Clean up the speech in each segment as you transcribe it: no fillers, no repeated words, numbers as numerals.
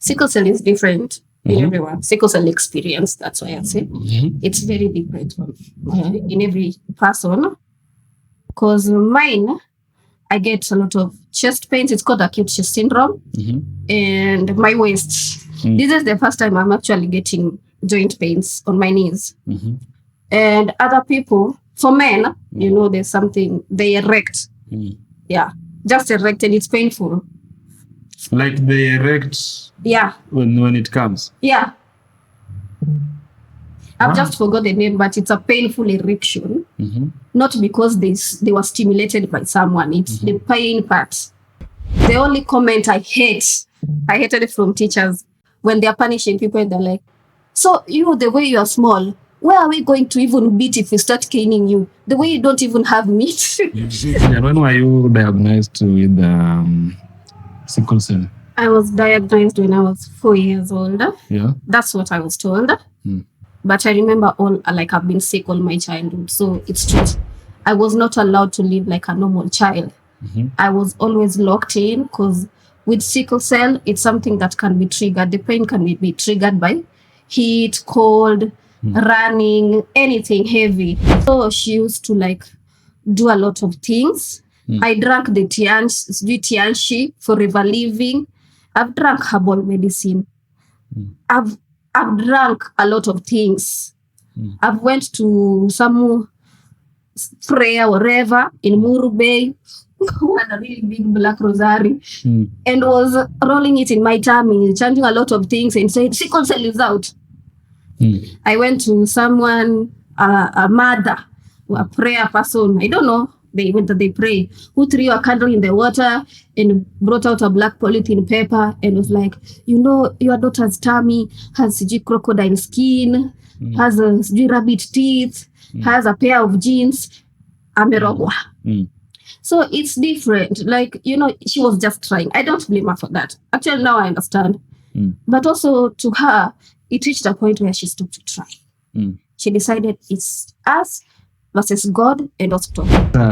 sickle cell is different in everyone. Sickle cell experience, that's why I say it's very different in every person. Because mine, I get a lot of chest pains. It's called acute chest syndrome. And my waist. This is the first time I'm actually getting joint pains on my knees. And other people, for men, you know, there's something, they erect. Yeah, just erect and it's painful. Like they erect when it comes? Yeah. I've just forgot the name, but it's a painful erection. Not because they were stimulated by someone. It's the pain part. The only comment I hated it from teachers when they're punishing people and they're like, so you, the way you are small, where are we going to even beat if we start caning you? The way you don't even have meat. When were you diagnosed with sickle cell? I was diagnosed when I was 4 years old. Yeah. That's what I was told. But I remember I've been sick all my childhood. So it's true. I was not allowed to live like a normal child. I was always locked in because with sickle cell, it's something that can be triggered. The pain can be triggered by heat, cold, running, anything heavy. So she used to do a lot of things. I drank the tianshi for river living. I've drank herbal medicine. I've drank a lot of things. I've went to some prayer wherever in Muru Bay, had a really big black rosary, and was rolling it in my tummy, chanting a lot of things and saying, sickle cell is out. I went to someone, a mother, a prayer person, I don't know, they pray, who threw a candle in the water and brought out a black polythene paper and was like, you know, your daughter's tummy has crocodile skin, has rabbit teeth, has a pair of jeans, amerogwa. So it's different. She was just trying. I don't blame her for that. Actually, now I understand. But also to her, it reached a point where she stopped trying. She decided it's us versus God and hospital.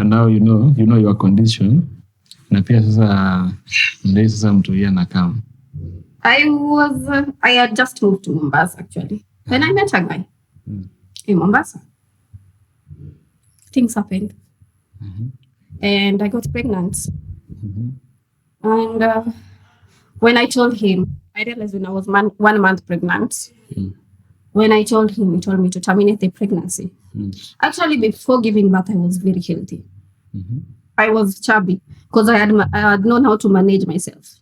Now you know your condition. Na pia sasa mtu yeye anakam. I had just moved to Mombasa actually. Then I met a guy in Mombasa. Things happened. And I got pregnant. And when I told him, I realized when I was 1 month pregnant. When I told him, he told me to terminate the pregnancy. Actually, before giving birth, I was very healthy. I was chubby because I had known how to manage myself.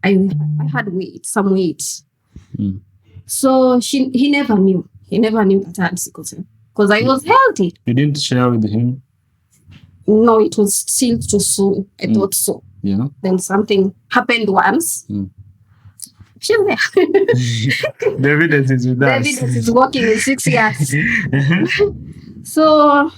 I had some weight. So he never knew. He never knew that I had sickle cell because I was healthy. You didn't share with him? No, it was still too soon. I thought so. Yeah. Then something happened once. She's there. The evidence is with us. The evidence is working in 6 years. So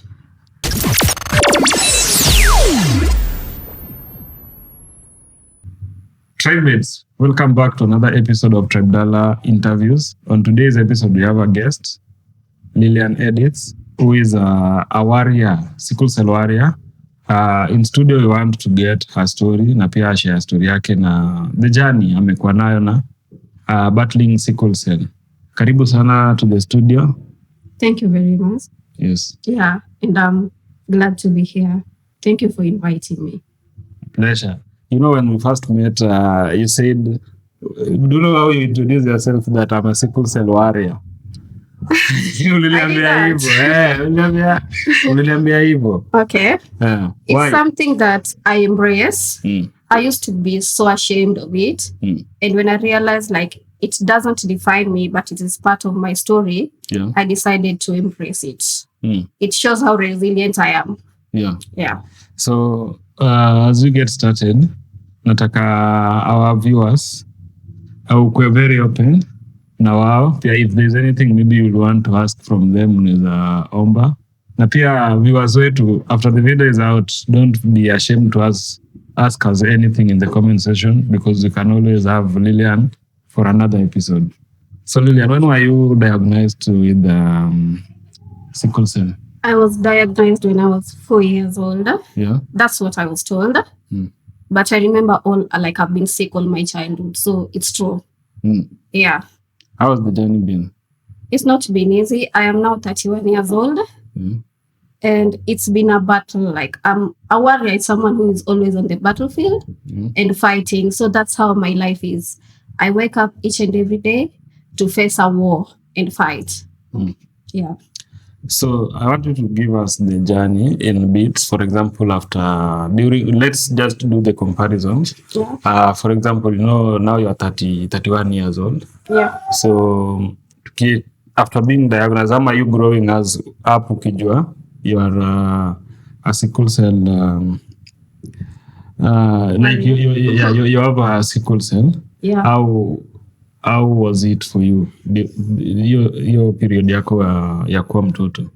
Tribemates, welcome back to another episode of Tribedala Interviews. On today's episode, we have a guest, Lilian Edits, who is a warrior, sickle cell warrior. In studio, we want to get her story, na pia share story yake na the journey amekuwa nayo na battling sickle cell. Karibu sana to the studio. Thank you very much. Yes. Yeah, and I'm glad to be here. Thank you for inviting me. Pleasure. You know, when we first met, you said, do you know how you introduce yourself that I'm a sickle cell warrior? Okay. It's something that I embrace. I used to be so ashamed of it. And when I realized it doesn't define me, but it is part of my story, I decided to embrace it. It shows how resilient I am. Yeah. So as we get started, nataka our viewers we're very open. Now, if there's anything maybe you want to ask from them, unaweza omba. Na pia viewers wetu, after the video is out, don't be ashamed to ask us anything in the comment section because you can always have Lilian for another episode. So Lilian, when were you diagnosed with sickle cell? I was diagnosed when I was 4 years old. Yeah. That's what I was told. But I remember I've been sick all my childhood, so it's true. Yeah. How has the journey been? It's not been easy. I am now 31 years old. And it's been a battle. Like, I'm a warrior is someone who is always on the battlefield and fighting. So that's how my life is. I wake up each and every day to face a war and fight. Yeah. So I want you to give us the journey in bits. For example, let's just do the comparisons. Yeah. For example, now you're 31 years old. Yeah. So after being diagnosed, how are you growing as up ukijua you are a sickle cell? Like you have a sickle cell. Yeah. How was it for you? Your period yako ya kuwa mtoto?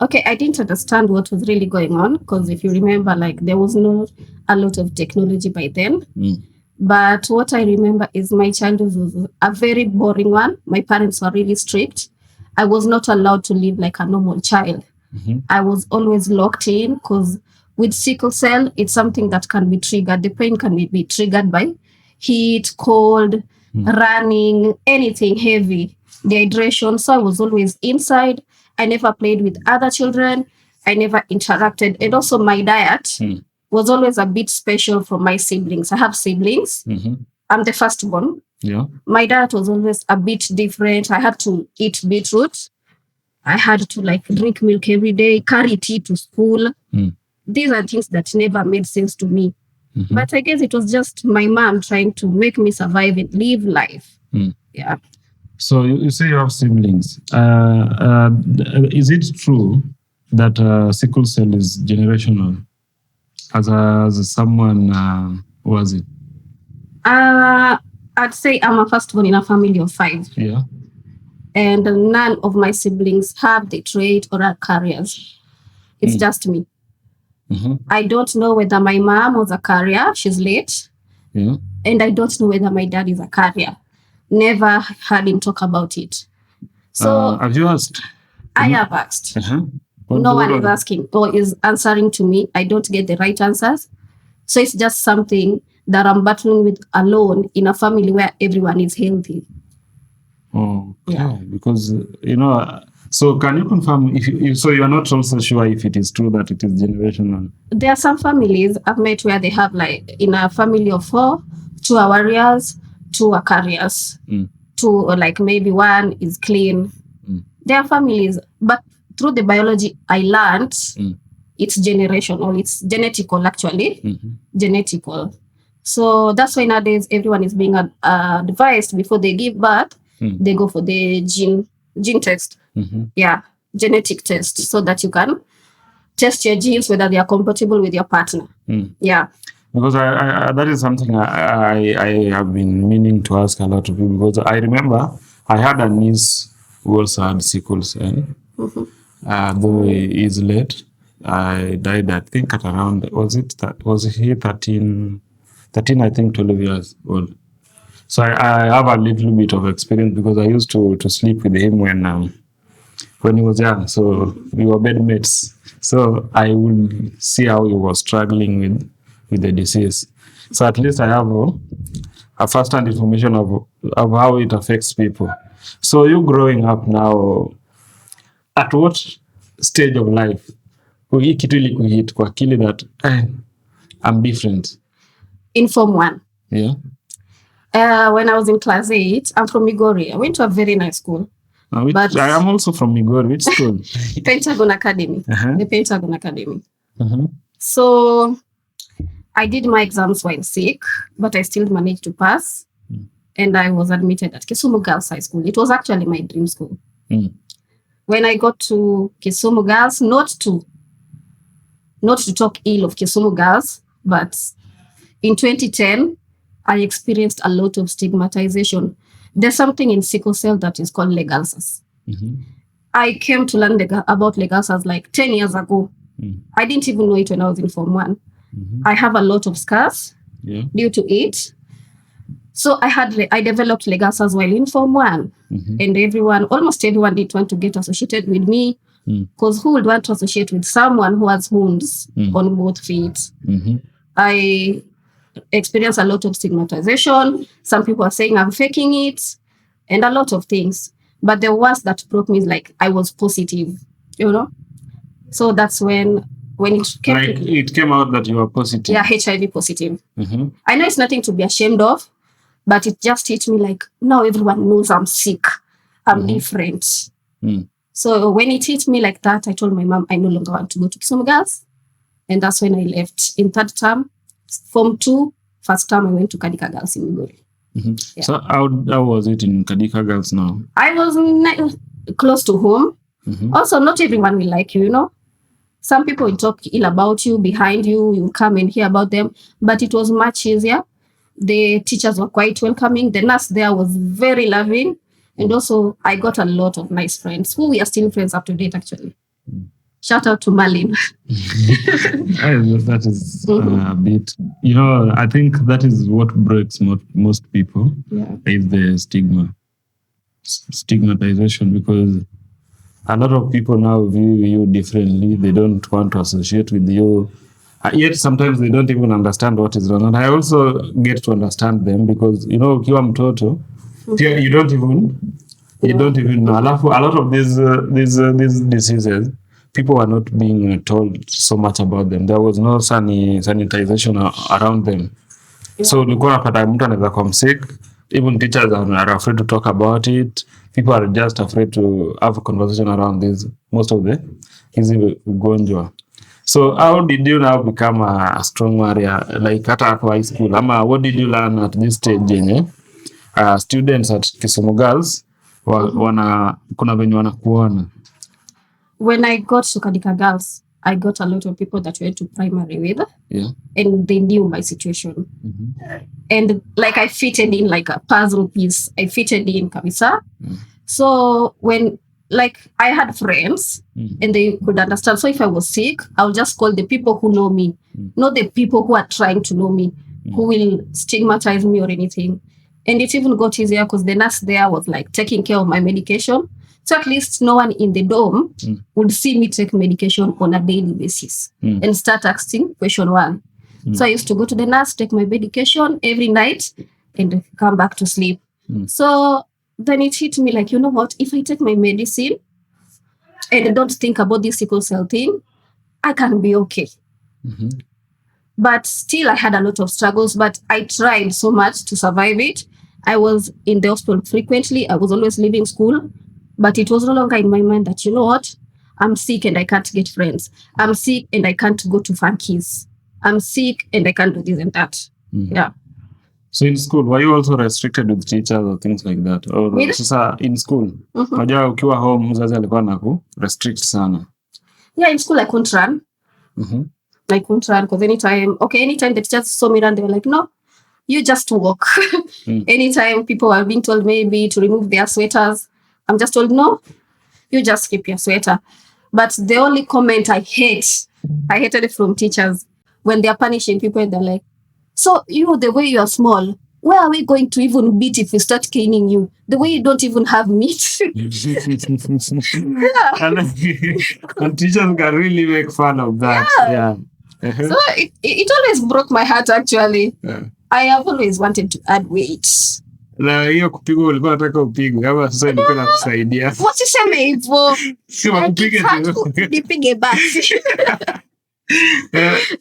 Okay, I didn't understand what was really going on because if you remember, like there was not a lot of technology by then. But what I remember is my childhood was a very boring one. My parents were really strict. I was not allowed to live like a normal child. I was always locked in because with sickle cell, it's something that can be triggered. The pain can be triggered by heat, cold, running, anything heavy, dehydration. So I was always inside. I never played with other children. I never interacted. And also my diet was always a bit special from my siblings. I have siblings. I'm the firstborn. Yeah. My diet was always a bit different. I had to eat beetroot. I had to like drink milk every day, carry tea to school. These are things that never made sense to me. But I guess it was just my mom trying to make me survive and live life. Yeah. So you say you have siblings. Is it true that sickle cell is generational? As someone was it? I'd say I'm a firstborn in a family of 5. Yeah. And none of my siblings have the trait or are carriers. It's just me. I don't know whether my mom was a carrier. She's late. Yeah. And I don't know whether my dad is a carrier. Never heard him talk about it. So have you asked? I have asked. No one is asking or is answering to me. I don't get the right answers. So it's just something that I'm battling with alone in a family where everyone is healthy. Oh, okay. Yeah. Because, so can you confirm so you're not also sure if it is true that it is generational? There are some families I've met where they have like in a family of 4, 2 are warriors, 2 are carriers, 2 or like maybe 1 is clean. There are families, but through the biology I learned, it's generational, it's genetical actually, genetical. So that's why nowadays everyone is being advised before they give birth, they go for the gene test. Yeah, genetic test, so that you can test your genes whether they are compatible with your partner. Yeah. Because I that is something I have been meaning to ask a lot of people, because I remember I had a niece who also had sickle cell. Though he is late. I died, I think, at around, was he 13, I think 12 years old. So I have a little bit of experience because I used to sleep with him when he was young. So we were bedmates. So I would see how he was struggling with the disease. So at least I have a first-hand information of how it affects people. So you growing up now, at what stage of life hii kitu ili kuhit kwa akili that I'm different? In Form 1. Yeah. When I was in class 8, I'm from Migori. I went to a very nice school. But I am also from Migori. Which school? Pentagon Academy. The Pentagon Academy. So I did my exams while sick, but I still managed to pass. And I was admitted at Kisumu Girls High School. It was actually my dream school. When I got to Kisumu Girls, not to talk ill of Kisumu Girls, but in 2010, I experienced a lot of stigmatization. There's something in sickle cell that is called leg ulcers. I came to learn about leg ulcers like 10 years ago. I didn't even know it when I was in Form 1. I have a lot of scars due to it. So I developed leg ulcers while in Form 1. And almost everyone did want to get associated with me, because who would want to associate with someone who has wounds on both feet? experienced a lot of stigmatization. Some people are saying I'm faking it and a lot of things. But the worst that broke me is like I was positive, you know? So that's when it came it came out that you were positive. Yeah, HIV positive. I know it's nothing to be ashamed of, but it just hit me like, now everyone knows I'm sick. I'm different. So when it hit me like that, I told my mom I no longer want to go to Kisumu Girls. And that's when I left. In third term, Form 2, first term I went to Kadika Girls in Migori. Yeah. So how was it in Kadika Girls now? I was close to home. Also, not everyone will like you, you know. Some people will talk ill about you, behind you, you come and hear about them. But it was much easier. The teachers were quite welcoming. The nurse there was very loving. And also, I got a lot of nice friends who we are still friends up to date, actually. Shout out to Marlene. That is a bit, you know, I think that is what breaks most people, is the stigmatization, because a lot of people now view you differently. They don't want to associate with you. Yet sometimes they don't even understand what is wrong. And I also get to understand them because, you know, ukiwa mtoto, you don't even know. A lot of these diseases, people are not being told so much about them. There was no sanitization around them. Yeah. So ulikuwa unapata mtu anaweza kuwa sick. Even teachers are afraid to talk about it. People are just afraid to have a conversation around this. Most of hizi ugonjwa. So how did you now become a strong warrior? Like hata hapo high school. Ama what did you learn at this stage yenye? Students at Kisumu Girls kuna venye wanakuona. When I got to Kadika Girls, I got a lot of people that went to primary with, and they knew my situation. And like I fitted in like a puzzle piece. I fitted in kabisa. So when like I had friends and they could understand. So if I was sick, I'll just call the people who know me, not the people who are trying to know me, who will stigmatize me or anything. And it even got easier because the nurse there was like taking care of my medication. So at least no one in the dorm would see me take medication on a daily basis and start asking question 1. So I used to go to the nurse, take my medication every night and come back to sleep. So then it hit me like, you know what, if I take my medicine and I don't think about this sickle cell thing, I can be okay. But still I had a lot of struggles, but I tried so much to survive it. I was in the hospital frequently. I was always leaving school. But it was no longer in my mind that, you know what, I'm sick and I can't get friends. I'm sick and I can't go to funkies. I'm sick and I can't do this and that. Yeah. So in school, were you also restricted with teachers or things like that? Or sasa in school, unajua ukiwa home mzazi alikuwa anaku restrict sana. Yeah, in school I couldn't run. I couldn't run because anytime the teachers saw me run, they were like, no, you just walk. Anytime people were being told maybe to remove their sweaters, I'm just told, no, you just keep your sweater. But the only comment I hated it from teachers when they're punishing people and they're like, so you, the way you are small, where are we going to even beat if we start caning you? The way you don't even have meat. And teachers can really make fun of that. Yeah. So it always broke my heart, actually. I have always wanted to add weight. Na hiyo kupigwa ulikuwa unataka upigwe kama sasa ilikuwa inakusaidia. Wasiseme hivyo. Sema kupige tu. Nipige basi.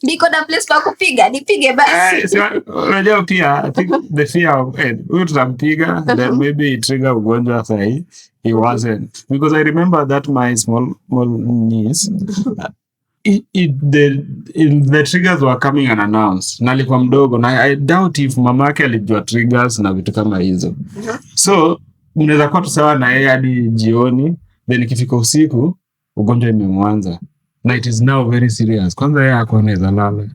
Niko na place pa kupiga, nipige basi. Unajua pia I think the fear of huyu tutampiga then maybe it trigger ugonjwa sahi. He wasn't, because I remember that my small niece the triggers were coming unannounced. Na alikuwa mdogo na I doubt if mamake alijua triggers na vitu kama hizo. So unaweza kuwa tusawa na yeye hadi jioni, then ikifika usiku ugonjwa imemwanza. Na it is now very serious. Kwanza yeye hakuwa anaweza lala.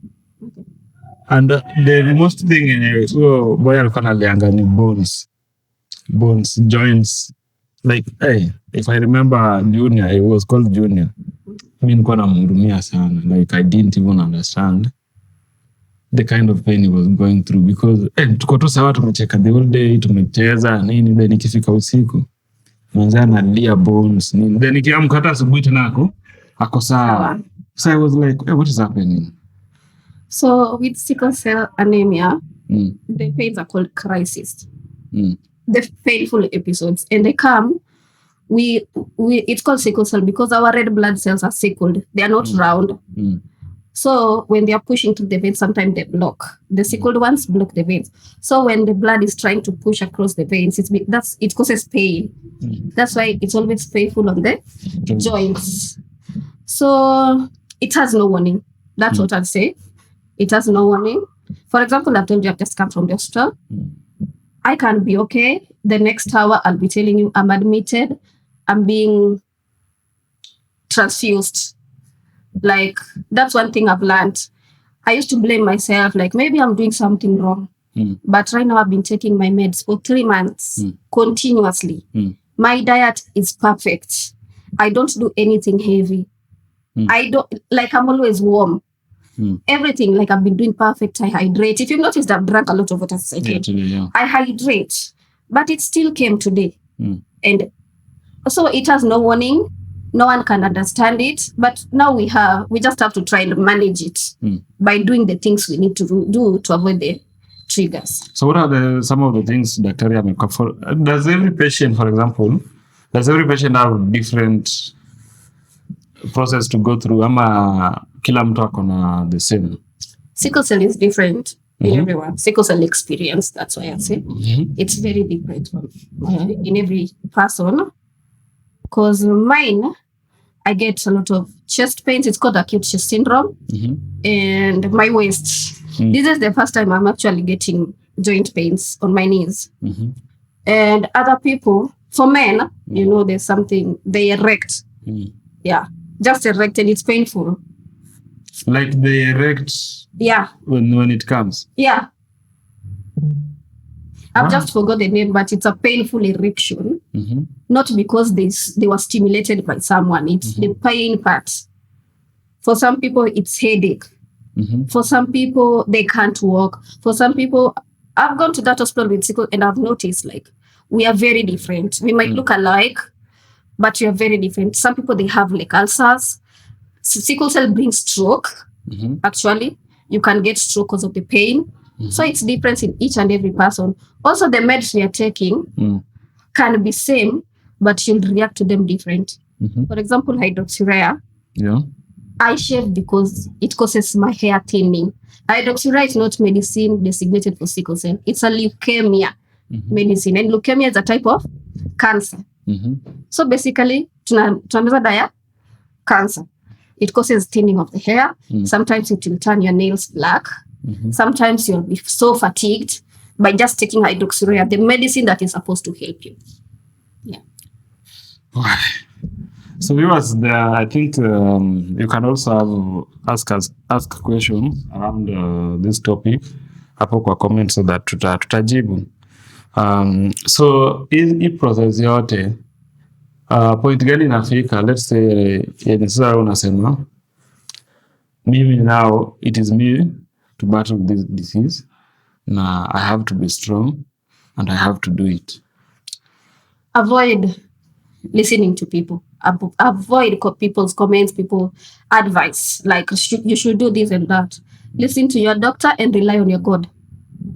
And the most thing so boy alikuwa analianga ni bones, joints. Like, if I remember Junior, it was called Junior. Mimi nilikuwa namhurumia sana. Like, I didn't even understand the kind of pain he was going through because tuko tu sawa, tumecheka the whole day, tumecheza nini, then ikifika usiku mwanza analia bones nini, then ikiamka hata asubuhi tena ako sawa. So I was like, what is happening? So with sickle cell anemia, the pains are called crisis. The painful episodes, and they come. We it's called sickle cell because our red blood cells are sickled. They are not round. So when they are pushing through the veins, sometimes they block. The sickled ones block the veins. So when the blood is trying to push across the veins, it causes pain. That's why it's always painful on the joints. So it has no warning. That's what I'd say. It has no warning. For example, I've told you I've just come from the hospital. I can be okay. The next hour, I'll be telling you I'm admitted. I'm being transfused. Like, that's one thing I've learned. I used to blame myself, like maybe I'm doing something wrong. But right now I've been taking my meds for 3 months continuously. My diet is perfect. I don't do anything heavy. I'm always warm. Everything, like I've been doing perfect. I hydrate. If you've noticed, I've drank a lot of water since I came. I hydrate. But it still came today. And so it has no warning. No one can understand it. But now we just have to try and manage it by doing the things we need to do to avoid the triggers. So what are some of the things bacteria make up for? Does every patient, for example, have different process to go through? Ama kila mtu akona the same? Sickle cell is different in everyone. Sickle cell experience, that's why I say. It's very different in every person. Because mine, I get a lot of chest pains. It's called acute chest syndrome. And my waist. This is the first time I'm actually getting joint pains on my knees. And other people, for men, there's something, they erect. Yeah, just erect and it's painful. Like they erect when it comes? Yeah. I've just forgot the name, but it's a painful erection. Not because they were stimulated by someone. It's the pain part. For some people, it's headache. For some people, they can't walk. For some people, I've gone to that hospital with sickle and I've noticed like we are very different. We might look alike, but we are very different. Some people, they have like ulcers. Sickle cell brings stroke. Actually, you can get stroke because of the pain. So it's different in each and every person. Also, the meds we are taking can be same, but you'll react to them different. For example, hydroxyurea. I shave because it causes my hair thinning. Hydroxyurea is not medicine designated for sickle cell. It's a leukemia medicine. And leukemia is a type of cancer. So basically, tunameza daya cancer. It causes thinning of the hair. Sometimes it will turn your nails black. Sometimes you'll be so fatigued by just taking hydroxyurea, the medicine that is supposed to help you. Yeah. So viewers, I think you can also ask questions around this topic hapo kwa comment so that tutajibu. So hii process yote point gani inafika? Let's say sasa unasema mimi now it is me to battle this disease. Now I have to be strong and I have to do it. Avoid listening to people. Avoid people's comments, people's advice. Like you should do this and that. Listen to your doctor and rely on your God.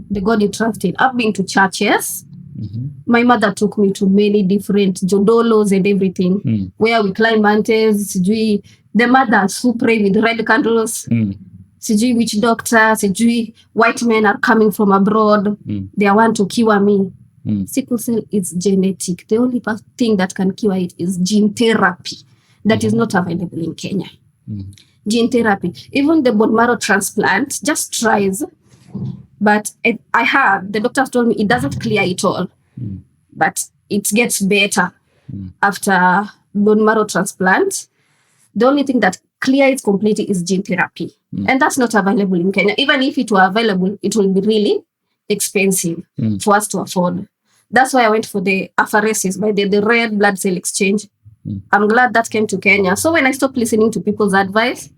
The God you trust in. I've been to churches. My mother took me to many different jodolos and everything, where we climb mountains. The mothers who pray with red candles. Sijui which doctor, sijui white men are coming from abroad. They want to cure me. Sickle cell is genetic. The only thing that can cure it is gene therapy. That is not available in Kenya. Gene therapy. Even the bone marrow transplant just tries. But the doctors told me it doesn't clear it all. But it gets better after bone marrow transplant. The only thing that clears it completely is gene therapy. And that's not available in Kenya. Even if it were available, it will be really expensive for us to afford. That's why I went for the apheresis, by the red blood cell exchange. I'm glad that came to Kenya. So when I stopped listening to people's advice,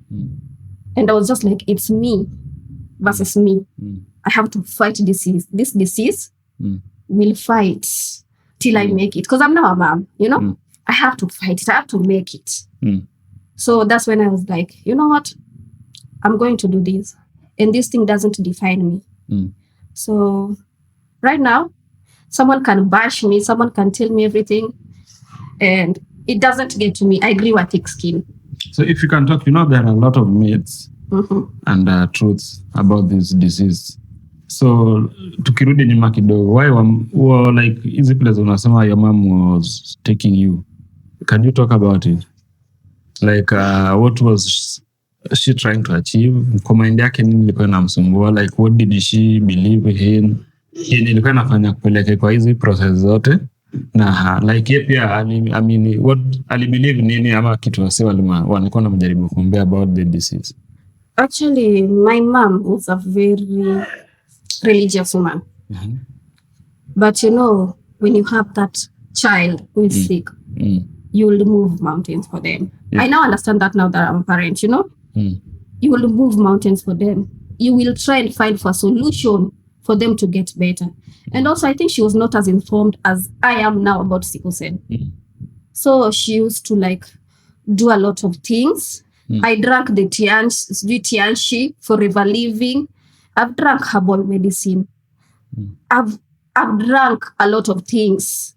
and I was just like, it's me versus me. I have to fight disease. This disease will fight till I make it. Because I'm now a mom, I have to fight it. I have to make it. So that's when I was like, you know what? I'm going to do this. and this thing doesn't define me. So right now, someone can bash me, someone can tell me everything, and it doesn't get to me. I grew a thick skin. So if you can talk, there are a lot of myths and truths about this disease. So tukirudi nyuma kidogo, why like hizi place unasema your mom was taking you? Can you talk about it? Like what was she trying to achieve? Kwa mind yake nini ilikuwa inamsumbua? Like what did she believe in? Ilikuwa inafanya kupeleke kwa hizi process zote? Na like yeye pia I mean what alibelieve nini ama kitu wase walikuwa wanamjaribu kuambia about the disease? Actually, my mom was a very religious woman. But when you have that child who is sick, you will move mountains for them. I now understand that now that I'm a parent, you will move mountains for them. You will try and find for a solution for them to get better. And also, I think she was not as informed as I am now about sickle cell. So she used to do a lot of things. I drank the tianshi for river living. I've drank herbal medicine. I've drank a lot of things.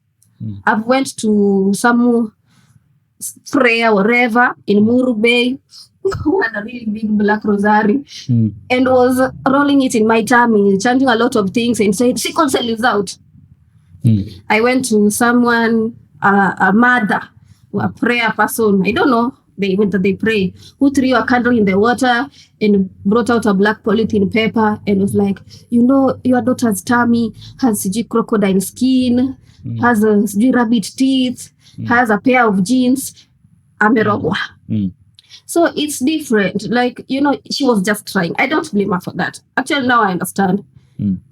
I've went to some prayer wherever in Muru Bay, who had a really big black rosary, and was rolling it in my tummy, chanting a lot of things and saying, sickle cell is out. I went to someone, a mother, a prayer person, I don't know, they pray, who threw a candle in the water and brought out a black polythene paper and was like, your daughter's tummy has crocodile skin, has a rabbit teeth, has a pair of jeans, amerogwa. So it's different. She was just trying. I don't blame her for that. Actually, now I understand.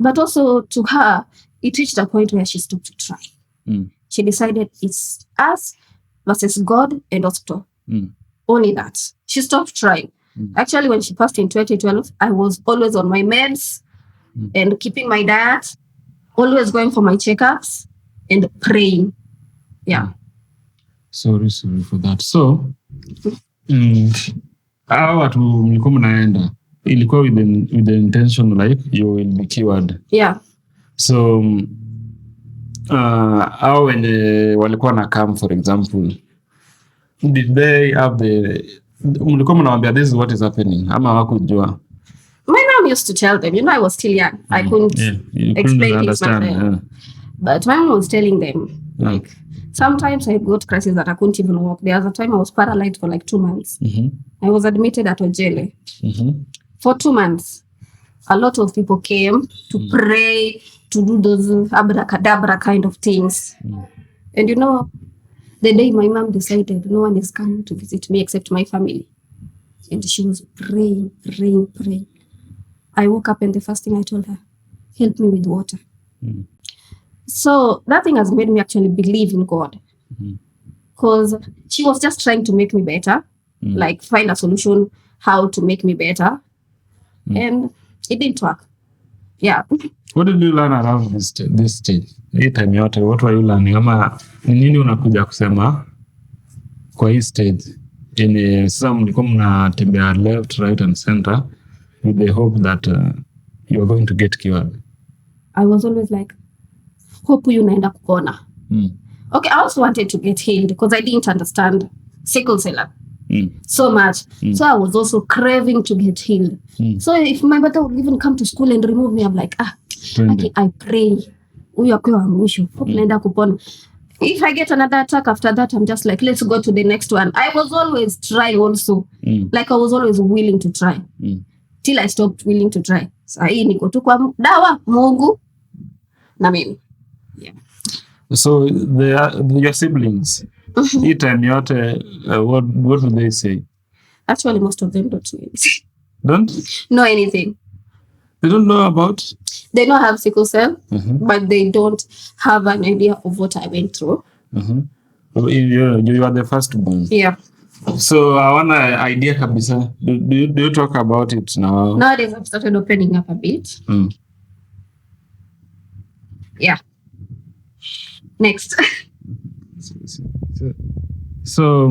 But also to her, it reached a point where she stopped trying. She decided it's us versus God and hospital. Only that. She stopped trying. Actually, when she passed in 2012, I was always on my meds and keeping my diet, always going for my checkups and praying. Yeah. Sorry for that. So, hao watu mlikuwa mnaenda, ilikuwa with the intention like you will be cured. Yeah. So, hao wenye walikuwa na come, for example, did they have mlikuwa mnawaambia this is what is happening ama hawakujua? My mom used to tell them, I was still young. I couldn't explain things back then. But my mom was telling them, sometimes I got crises that I couldn't even walk. There was a time I was paralyzed for 2 months. I was admitted at Ojele. For 2 months. A lot of people came to pray, to do those abracadabra kind of things. And the day my mom decided no one is coming to visit me except my family. And she was praying. I woke up and the first thing I told her, help me with water. So that thing has made me actually believe in God. Because she was just trying to make me better, find a solution how to make me better. And it didn't work. Yeah. What did you learn around this stage? Hii time yote, what were you learning? Ama nini unakuja kusema kwa hii stage? Sasa mlikuwa mnatembea left, right and center with the hope that you are going to get cured. I was always like, hope you naenda kupona. Okay, I also wanted to get healed because I didn't understand sickle cell so much. So I was also craving to get healed. So if my mother would even come to school and remove me, I'm like, I pray. Huyu akwe wa mwisho. Hope naenda kupona. If I get another attack after that, I'm just like, let's go to the next one. I was always trying also. I was always willing to try. Till I stopped willing to try. So hii niko tu kwa dawa, Mungu na mimi. Yeah. So your siblings, hii time yote, what do they say? Actually, most of them don't know anything. Don't? Know anything. They don't know about? They know I have sickle cell, but they don't have an idea of what I went through. You are the firstborn. Yeah. So I want an idea kabisa. Do you talk about it now? Nowadays I've started opening up a bit. Yeah. Next. So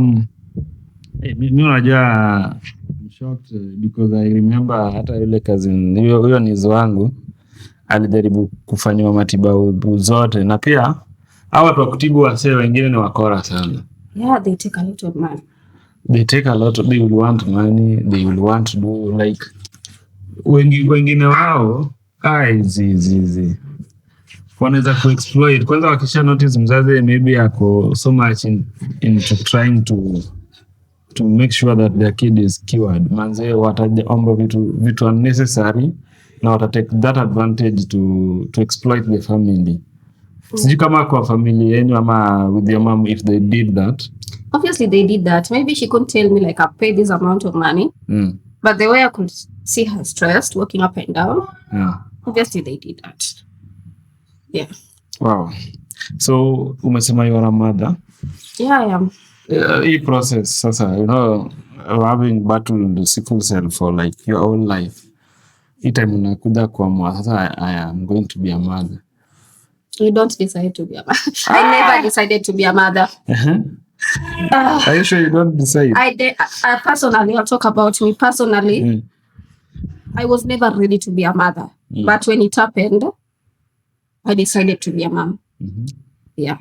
mimi unajua shocked because I remember hata yule cousin huyo nizo wangu alijaribu kufanywa matibabu zote, na pia hawa watu wa kutibu wasee wengine ni wakora sana. Yeah, they take a lot of money. They will want money, they will want to do like wengine wao zizi wanaweza kuexploit. Kwanza wakisha notice mzazi maybe ako so much into trying to make sure that their kid is cured, manze wataomba vitu unnecessary na watatake that advantage to exploit the family. Sijui kama kwa family yenu ama with your mom if they did that. Obviously they did that. Maybe she couldn't tell me like I paid this amount of money. But the way I could see her stressed, walking up and down. Yeah. Obviously they did that. Yeah. Wow. So umesema you are a mother. Yeah, I am. Hii process sasa, having battled the sickle cell for like your whole life. Hii time unakuja kwa sasa I am going to be a mother. You don't decide to be a mother. I never decided to be a mother. Are you sure you don't decide? I personally, I'll talk about me personally. I was never ready to be a mother. But when it happened, I decided to be a mom. Yeah.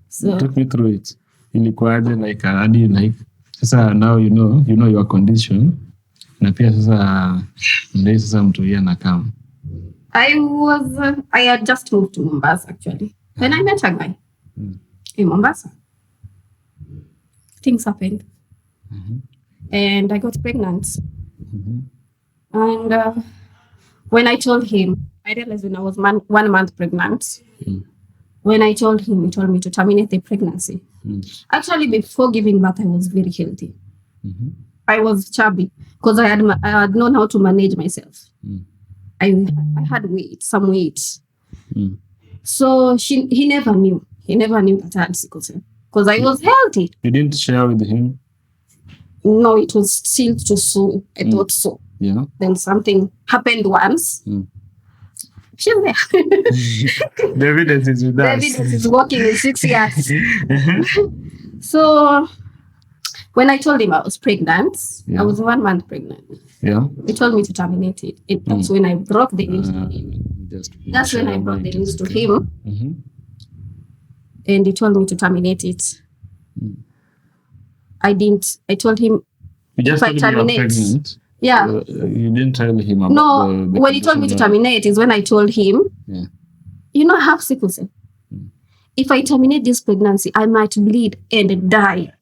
So take me through it. Ilikuwaje like hadi like sasa now you know your condition. Na pia sasa ndio sasa mtu yeye anakaa. I had just moved to Mombasa actually. When I met a guy in Mombasa. Things happened. And I got pregnant. And when I told him, I realized when I was 1 month pregnant. When I told him, he told me to terminate the pregnancy. Actually, before giving birth, I was very healthy. I was chubby because I had known how to manage myself. I had some weight. So he never knew. He never knew that I had sickle cell because I was healthy. You didn't share with him? No, it was still too soon. I thought so. Yeah. Then something happened once. She's there. The evidence is with us. The evidence is working in 6 years. So when I told him I was pregnant, I was 1 month pregnant. Yeah. He told me to terminate it. That's when I broke the news to him. That's when I brought the news to him. And he told me to terminate it. I didn't. I told him if I terminate. Yeah. You didn't tell him about the when he told me to terminate is when I told him, I have sickle cell. If I terminate this pregnancy, I might bleed and die.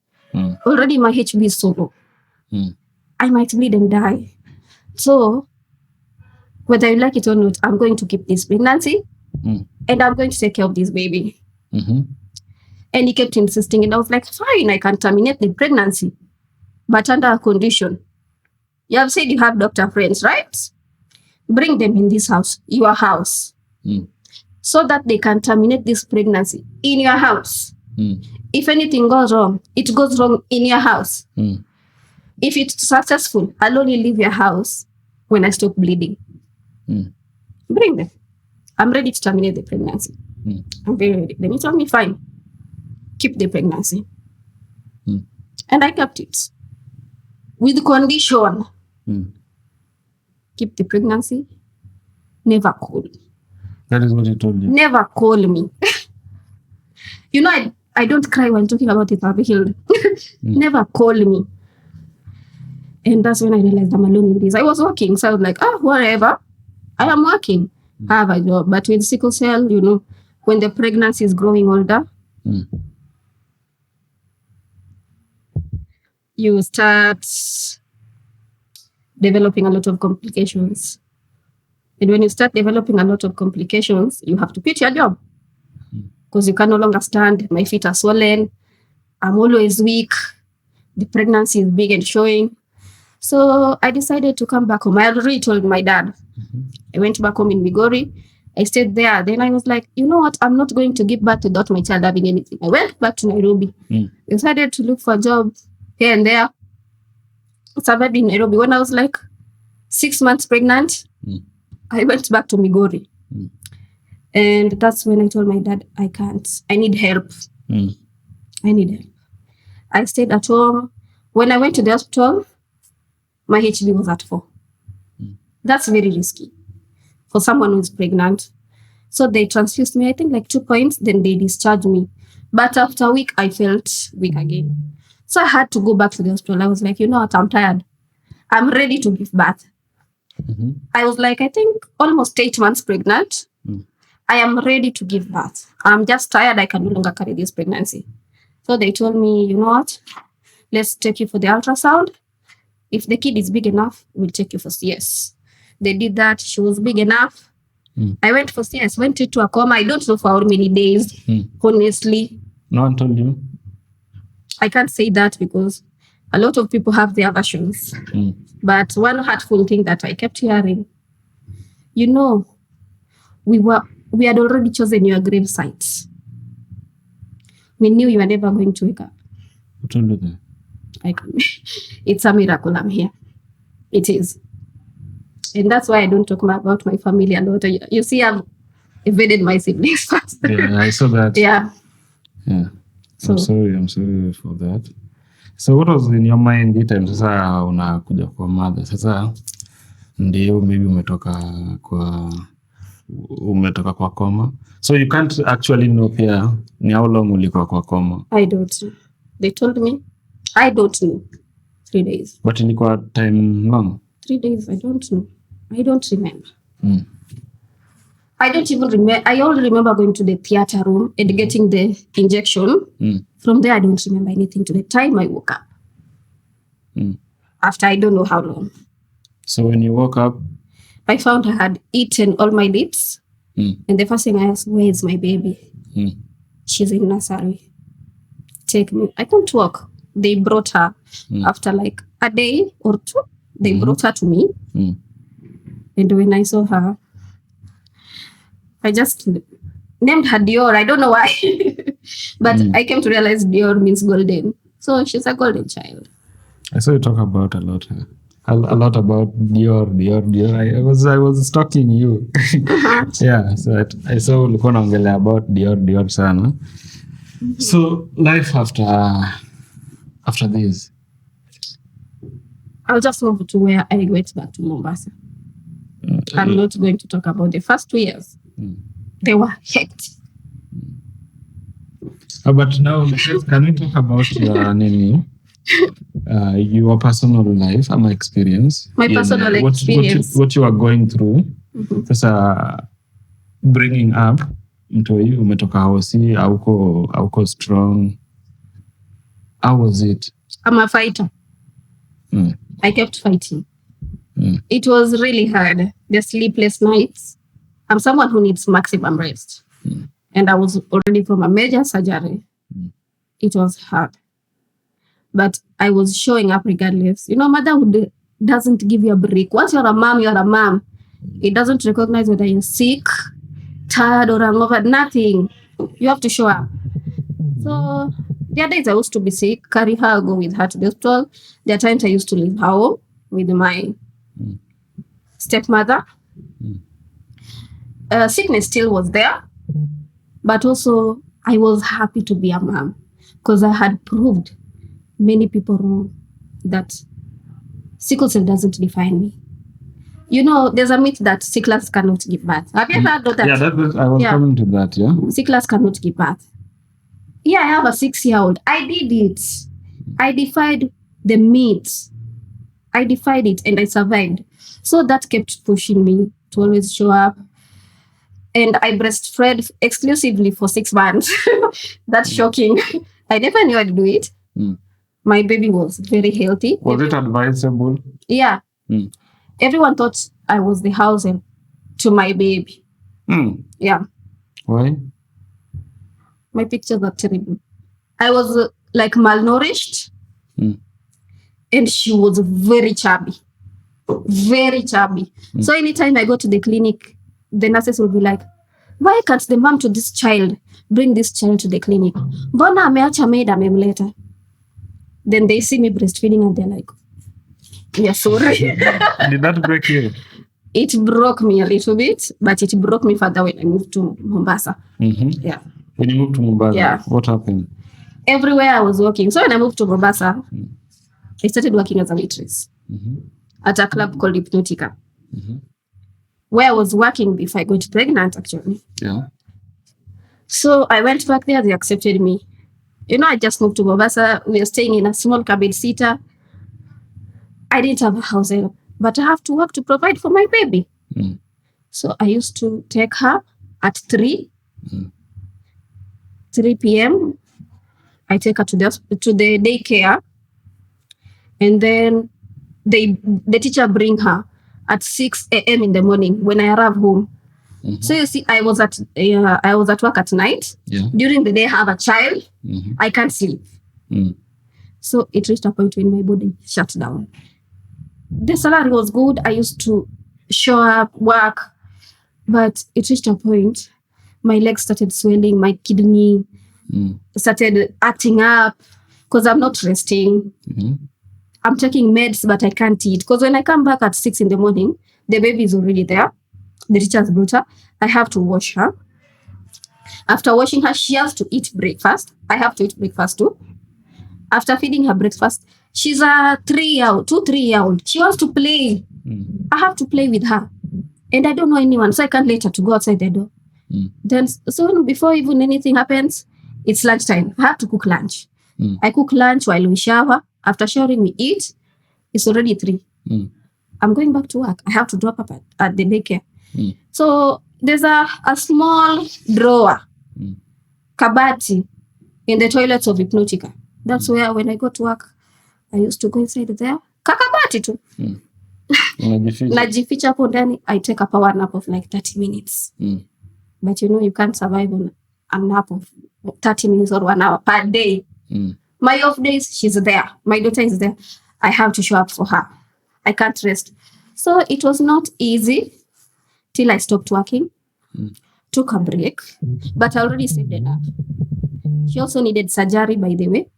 Already my HB is so low. I might bleed and die. So, whether you like it or not, I'm going to keep this pregnancy and I'm going to take care of this baby. And he kept insisting, and I was like, fine, I can terminate the pregnancy, but under a condition. You have said you have doctor friends, right? Bring them in this house, your house, so that they can terminate this pregnancy in your house. If anything goes wrong, it goes wrong in your house. If it's successful, I'll only leave your house when I stop bleeding. Bring them. I'm ready to terminate the pregnancy. I'm very ready. Then he told me, fine, keep the pregnancy. And I kept it. With condition. Keep the pregnancy. Never call. That is what he told you. Never call me. I don't cry when talking about it. I'll be healed. Never call me. And that's when I realized I'm alone in this. I was working, so I was like, whatever. I am working. I have a job. But with sickle cell, when the pregnancy is growing older, you start developing a lot of complications. And when you start developing a lot of complications, you have to quit your job because you can no longer stand. My feet are swollen. I'm always weak. The pregnancy is big and showing. So I decided to come back home. I already told my dad. I went back home in Migori. I stayed there. Then I was like, you know what? I'm not going to give birth without my child having anything. I went back to Nairobi. Decided to look for a job here and there. Survived in Nairobi. When I was like 6 months pregnant, I went back to Migori. And that's when I told my dad, I can't. I need help. I need help. I stayed at home. When I went to the hospital, my HB was at 4. That's very risky for someone who's pregnant. So they transfused me, I think like 2 points, then they discharged me. But after a week, I felt weak again. So I had to go back to the hospital. I was like, you know what, I'm tired. I'm ready to give birth. I was like, I think almost 8 months pregnant. I am ready to give birth. I'm just tired. I can no longer carry this pregnancy. So they told me, you know what, let's take you for the ultrasound. If the kid is big enough, we'll take you for CS. They did that. She was big enough. I went for CS, went into a coma. I don't know for how many days, honestly. No one told you? I can't say that because a lot of people have their versions. But one hurtful thing that I kept hearing, you know, we had already chosen your grave sites. We knew you were never going to wake up. Who told you that? It's a miracle I'm here. It is. And that's why I don't talk about my family a lot. You see, I've evaded my siblings first. Yeah, I saw that. Yeah. So, I'm sorry for that. So what was in your mind the time sasa unakuja kwa mother? Sasa ndio maybe umetoka kwa coma. So you can't actually know pia ni how long ulikuwa kwa coma. I don't know. They told me. I don't know. 3 days. But ilikuwa time long? 3 days, I don't know. I don't remember. I don't even remember. I only remember going to the theater room and getting the injection. From there, I don't remember anything to the time I woke up. After I don't know how long. So when you woke up? I found I had eaten all my lips. And the first thing I asked, where is my baby? She's in nursery. Take me. I can't walk. They brought her after like a day or 2. They brought her to me. And when I saw her, I just named her Dior. I don't know why. But I came to realize Dior means golden. So she's a golden child. I saw you talk about a lot about Dior. I was stalking you. Yeah, so I saw ulikuwa unaongelea about Dior sana. So life after this. I'll just move to where I went back to Mombasa. I'm not going to talk about the first 2 years. They were hectic. But now, can we talk about your personal life and my experience? My personal experience. What you are going through. Sasa bringing up mtoi umetoka hosi auko strong. How was it? I'm a fighter. I kept fighting. It was really hard. The sleepless nights. I'm someone who needs maximum rest. And I was already from a major surgery. It was hard. But I was showing up regardless. You know, motherhood doesn't give you a break. Once you're a mom, you're a mom. It doesn't recognize whether you're sick, tired, or hungover. Nothing. You have to show up. So there are days I used to be sick, carry her, go with her to the hospital. There are times I used to leave her home with my stepmother. Sickness still was there. But also, I was happy to be a mom because I had proved many people wrong that sickle cell doesn't define me. You know, there's a myth that sicklers cannot give birth. Have you ever heard of that? Yeah, I was coming to that, yeah. Sicklers cannot give birth. Yeah, I have a 6-year-old. I did it. I defied the myths. I defied it and I survived. So that kept pushing me to always show up. And I breastfed exclusively for 6 months. That's shocking. I never knew I'd do it. My baby was very healthy. Was it advisable? Yeah. Everyone thought I was the housing to my baby. Yeah. Why? My pictures are terrible. I was like malnourished. And she was very chubby. Very chubby. So anytime I go to the clinic, the nurses will be like, why can't the mom to this child bring this child to the clinic? Mbona ameacha maid amemleta? Then they see me breastfeeding and they're like, yeah, sorry. Did that break you? It broke me a little bit, but it broke me further when I moved to Mombasa. Yeah. When you moved to Mombasa, what happened? Everywhere I was working. So when I moved to Mombasa, I started working as a waitress. at a club called Hypnotica, where I was working before I got pregnant, actually. Yeah. So I went back there. They accepted me. I just moved to Mombasa. We were staying in a small cabin sitter. I didn't have a house, but I have to work to provide for my baby. So I used to take her at 3 p.m. I take her to the daycare, and then the teacher bring her at 6 a.m. in the morning when I arrive home. So you see, I was at work at night. Yeah. During the day, I have a child. I can't sleep. So it reached a point when my body shut down. The salary was good. I used to show up, work, but it reached a point. My legs started swelling. My kidney started acting up because I'm not resting. I'm taking meds, but I can't eat. Because when I come back at 6 in the morning, the baby is already there. The teacher's brought her. I have to wash her. After washing her, she has to eat breakfast. I have to eat breakfast too. After feeding her breakfast, she's a 3-year-old. She wants to play. I have to play with her. And I don't know anyone, so I can't let her to go outside the door. Then, so before even anything happens, it's lunchtime. I have to cook lunch. I cook lunch while we shower. After showering, we eat. It's already 3. I'm going back to work. I have to drop up at the daycare. So there's a small drawer, kabati, in the toilets of Hypnotica. That's where when I go to work, I used to go inside there. Kakabati too. Najificha hapo ndani. I take a power nap of like 30 minutes. But you can't survive on a nap of 30 minutes or 1 hour per day. My off days, she's there. My daughter is there. I have to show up for her. I can't rest. So it was not easy till I stopped working. Took a break. But I already saved enough. She also needed surgery, by the way.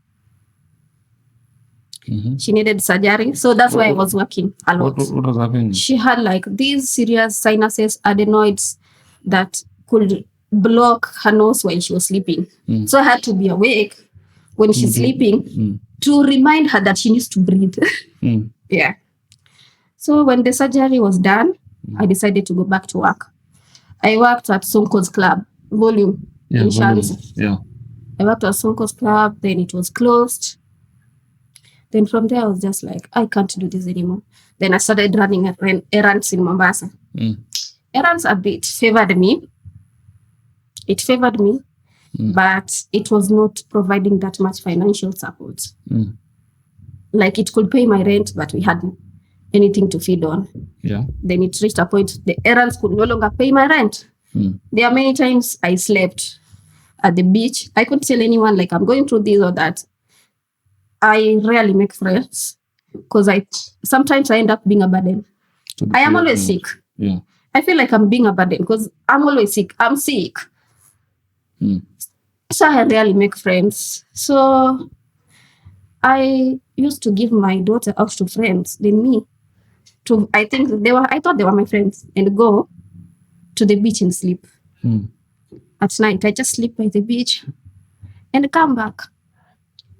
She needed surgery. So that's why I was working a lot. What was happening? She had like these serious sinuses, adenoids that could block her nose while she was sleeping. So I had to be awake when she's sleeping to remind her that she needs to breathe. Yeah. So when the surgery was done, I decided to go back to work. I worked at Sonko's Club, Volume, in Shanzi. Yeah. I worked at Sonko's Club, then it was closed. Then from there, I was just like, I can't do this anymore. Then I started running errands in Mombasa. Errands a bit favored me. It favored me, but it was not providing that much financial support. Like it could pay my rent, but we hadn't anything to feed on. Yeah. Then it reached a point the errands could no longer pay my rent. There are many times I slept at the beach. I couldn't tell anyone like I'm going through this or that. I rarely make friends because sometimes I end up being a burden. I am always sick. Yeah. I feel like I'm being a burden because I'm always sick. I'm sick. So I rarely make friends. So I used to give my daughter out to friends than me. I thought they were my friends, and go to the beach and sleep. At night, I just sleep by the beach and come back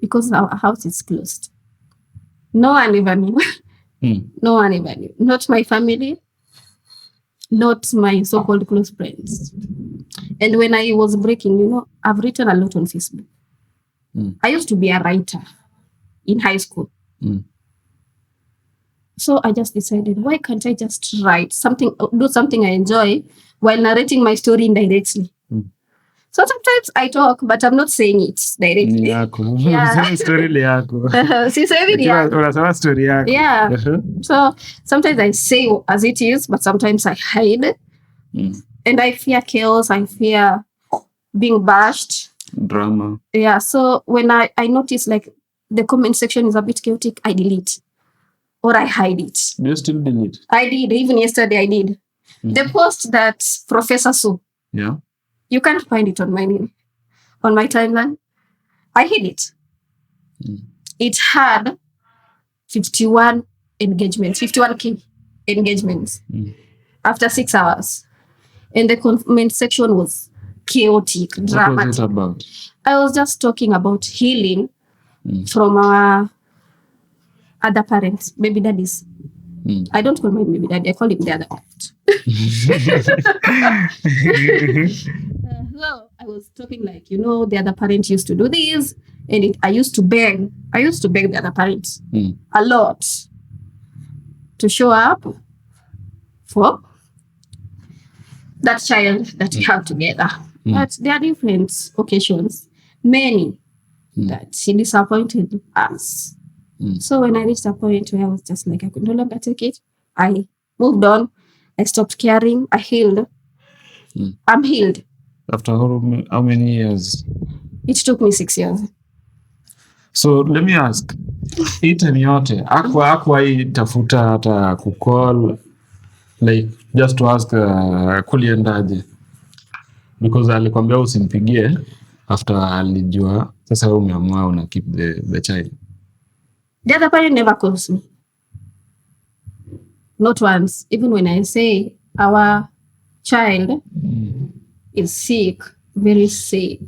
because our house is closed. No one ever knew. No one ever knew. Not my family, not my so-called close friends. And when I was breaking, I've written a lot on Facebook. I used to be a writer in high school. So I just decided, why can't I just write something, do something I enjoy while narrating my story indirectly? So sometimes I talk, but I'm not saying it directly. Yeah. Story yako. Unasema story yako. Yeah. So sometimes I say as it is, but sometimes I hide. And I fear chaos. I fear being bashed. Drama. Yeah. So when I notice like the comment section is a bit chaotic, I delete. Or I hide it. Do you still delete? I did. Even yesterday I did. The post that Professor Sue. Yeah. You can't find it on my timeline. I hid it. It had 51 engagements, 51K engagements after 6 hours. And the comment section was chaotic, dramatic. What was it about? I was just talking about healing from our other parents, baby daddies. I don't call my baby daddy. I call him the other part. So I was talking like, the other parent used to do this, and I used to beg the other parent a lot to show up for that child that we have together. But there are different occasions, many, that she disappointed us. So when I reached a point where I was just like, I could no longer take it, I moved on. I stopped caring. I healed. I'm healed. After how many years? It took me 6 years. So let me ask, hii time yote hakuwahi tafuta hata kucall, like just to ask kuliendaje? Because alikwambia usimpigie after alijua sasa wewe umeamua una keep the child. The other parent never calls me. Not once. Even when I say our child is sick, very sick,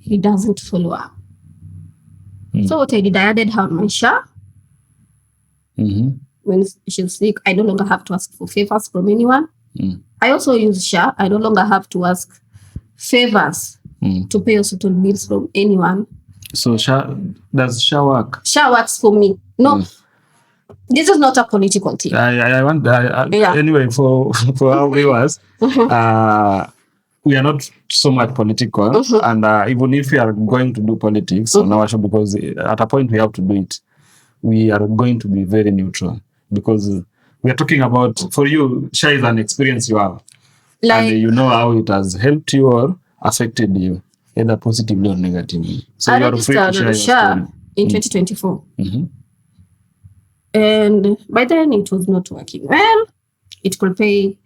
he doesn't follow up. So what I did, I added her on my SHA. When she's sick, I no longer have to ask for favors from anyone. I also use SHA. I no longer have to ask favors to pay hospital bills from anyone. So does SHA work? SHA works for me. No, this is not a political thing. I want anyway for our viewers. We are not so much political, and even if we are going to do politics on our show, because at a point we have to do it, we are going to be very neutral, because we are talking about, for you, SHA is an experience you have, and you know how it has helped you or affected you, either positively or negatively. So I registered SHA in 2024. And by then it was not working well. It could pay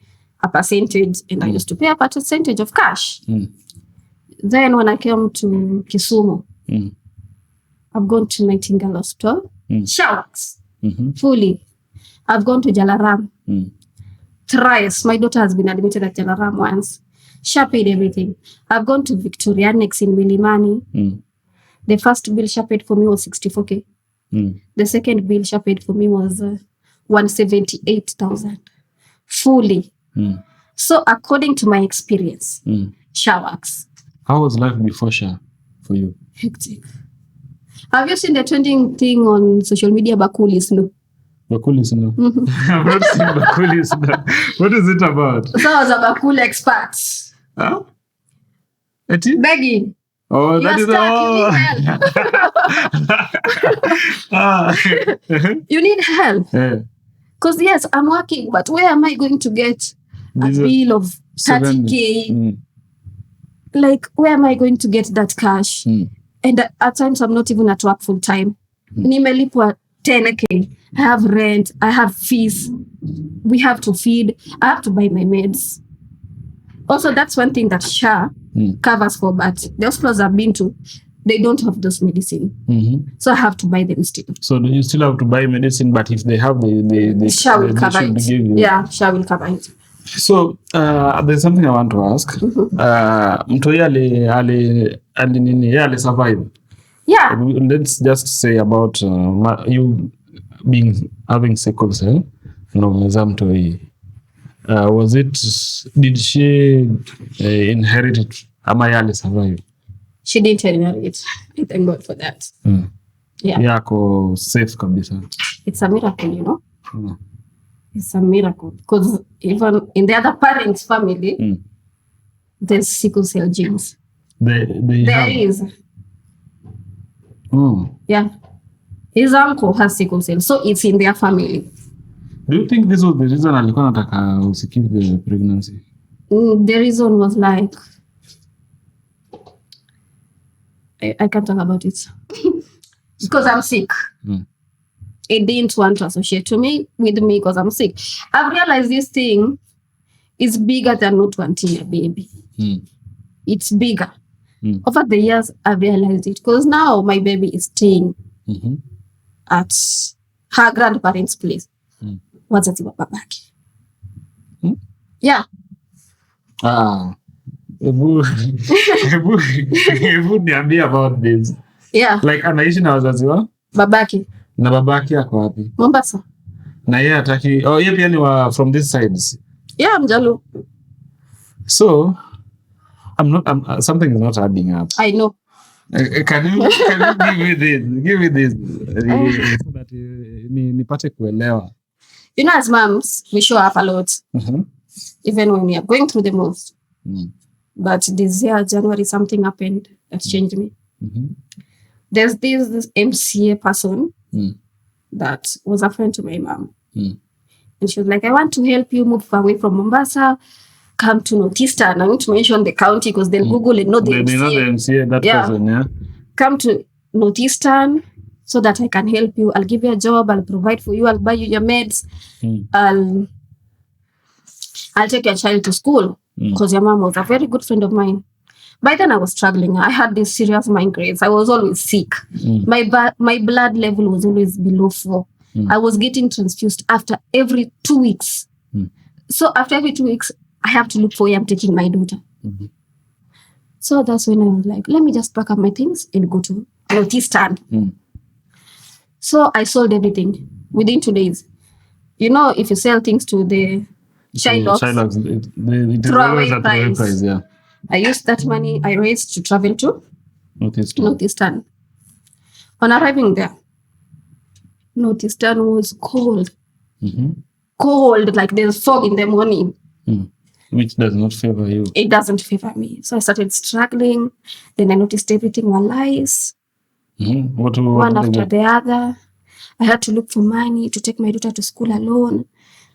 a percentage, and I used to pay a percentage of cash. Then when I came to Kisumu, I've gone to Nightingale Hospital, SHA works fully. I've gone to Jalaram thrice. My daughter has been admitted at Jalaram once. SHA paid everything. I've gone to Victoria Annex in Milimani. The first bill SHA paid for me was 64K. The second bill SHA paid for me was 178,000 fully. So according to my experience, SHA works. How was life before SHA for you? Hectic. Have you seen the trending thing on social media, Bakulis? No. Bakulis, no. I've not seen Bakulis, no. What is it about? So I was a Bakul expert. Huh? Begging. Oh, that is you need help. Because yes, I'm working, but where am I going to get a bill of 30K? Like, where am I going to get that cash? And at times I'm not even at work full time. Nimelipwa 10K. I have rent. I have fees. We have to feed. I have to buy my meds. Also, that's one thing that SHA covers for, but the hospitals I've been to, they don't have those medicine. So I have to buy them still. So you still have to buy medicine, but if they have the SHA will cover it. Yeah, SHA will cover it. So there's something I want to ask. Mtoi ali survive. Yeah. Let's just say about you having sickle cell. No, mtoi. Was it? Did she inherit it? Ama yali survive? She didn't inherit it. I thank God for that. Yeah. Yako safe kabisa. It's a miracle, It's a miracle, because even in the other parents' family, there's sickle cell genes. There is. Yeah. His uncle has sickle cell, so it's in their family. Do you think this was the reason alikuwa nataka usikip the pregnancy? The reason was like, I can't talk about it. Because I'm sick. It didn't want to associate with me because I'm sick. I've realized this thing is bigger than not wanting a baby. It's bigger. Over the years, I've realized it, because now my baby is staying at her grandparents' place. Wazazi wa babake. Yeah. Ebu niambie about this. Yeah. Like anaishi na wazazi wa? Babake. Na babake yako wapi? Mombasa. Na yeye ataki. Oh, yeye pia ni wa from this sides. Yeah, Mjalu. So something is not adding up. I know. Can you give me this so that nipate kuelewa. You know, as moms, we show up a lot. Even when we are going through the most. But this year, January, something happened that changed me. There's this MCA person that was a friend to my mom. And she was like, I want to help you move away from Mombasa, come to Northeastern. I want to mention the county because they'll Google and know the MCA. They know the MCA, that person, yeah. Come to Northeastern so that I can help you. I'll give you a job. I'll provide for you. I'll buy you your meds. I'll take your child to school because your mom was a very good friend of mine. By then I was struggling. I had these serious migraines. I was always sick. My blood level was always below 4. I was getting transfused after every 2 weeks. So after every 2 weeks, I have to look for where I'm taking my daughter. So that's when I was like, let me just pack up my things and go to Northeastern. So I sold everything within 2 days. You know, if you sell things to the Shylocks, it always at the price, yeah. I used that money I raised to travel to Northeastern. On arriving there, Northeastern was cold. Cold, like there's fog in the morning. Which does not favor you. It doesn't favor me. So I started struggling. Then I noticed everything were lies. One after the other. I had to look for money to take my daughter to school alone.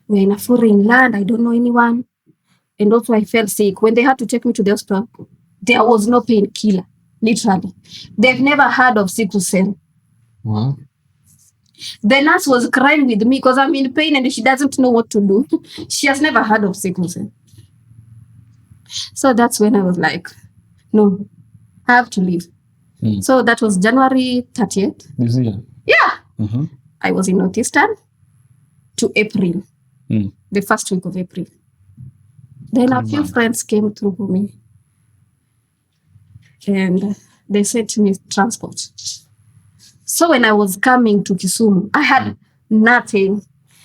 We're in a foreign land. I don't know anyone. And also I felt sick. When they had to take me to the hospital, there was no painkiller. Literally. They've never heard of sickle cell. Wow. The nurse was crying with me because I'm in pain and she doesn't know what to do. She has never heard of sickle cell. So that's when I was like, no, I have to leave. So that was January 30th. This year? Yeah. I was in Northeastern to April. The first week of April. Then a few friends came through for me. And they sent me transport. So when I was coming to Kisumu, I had nothing.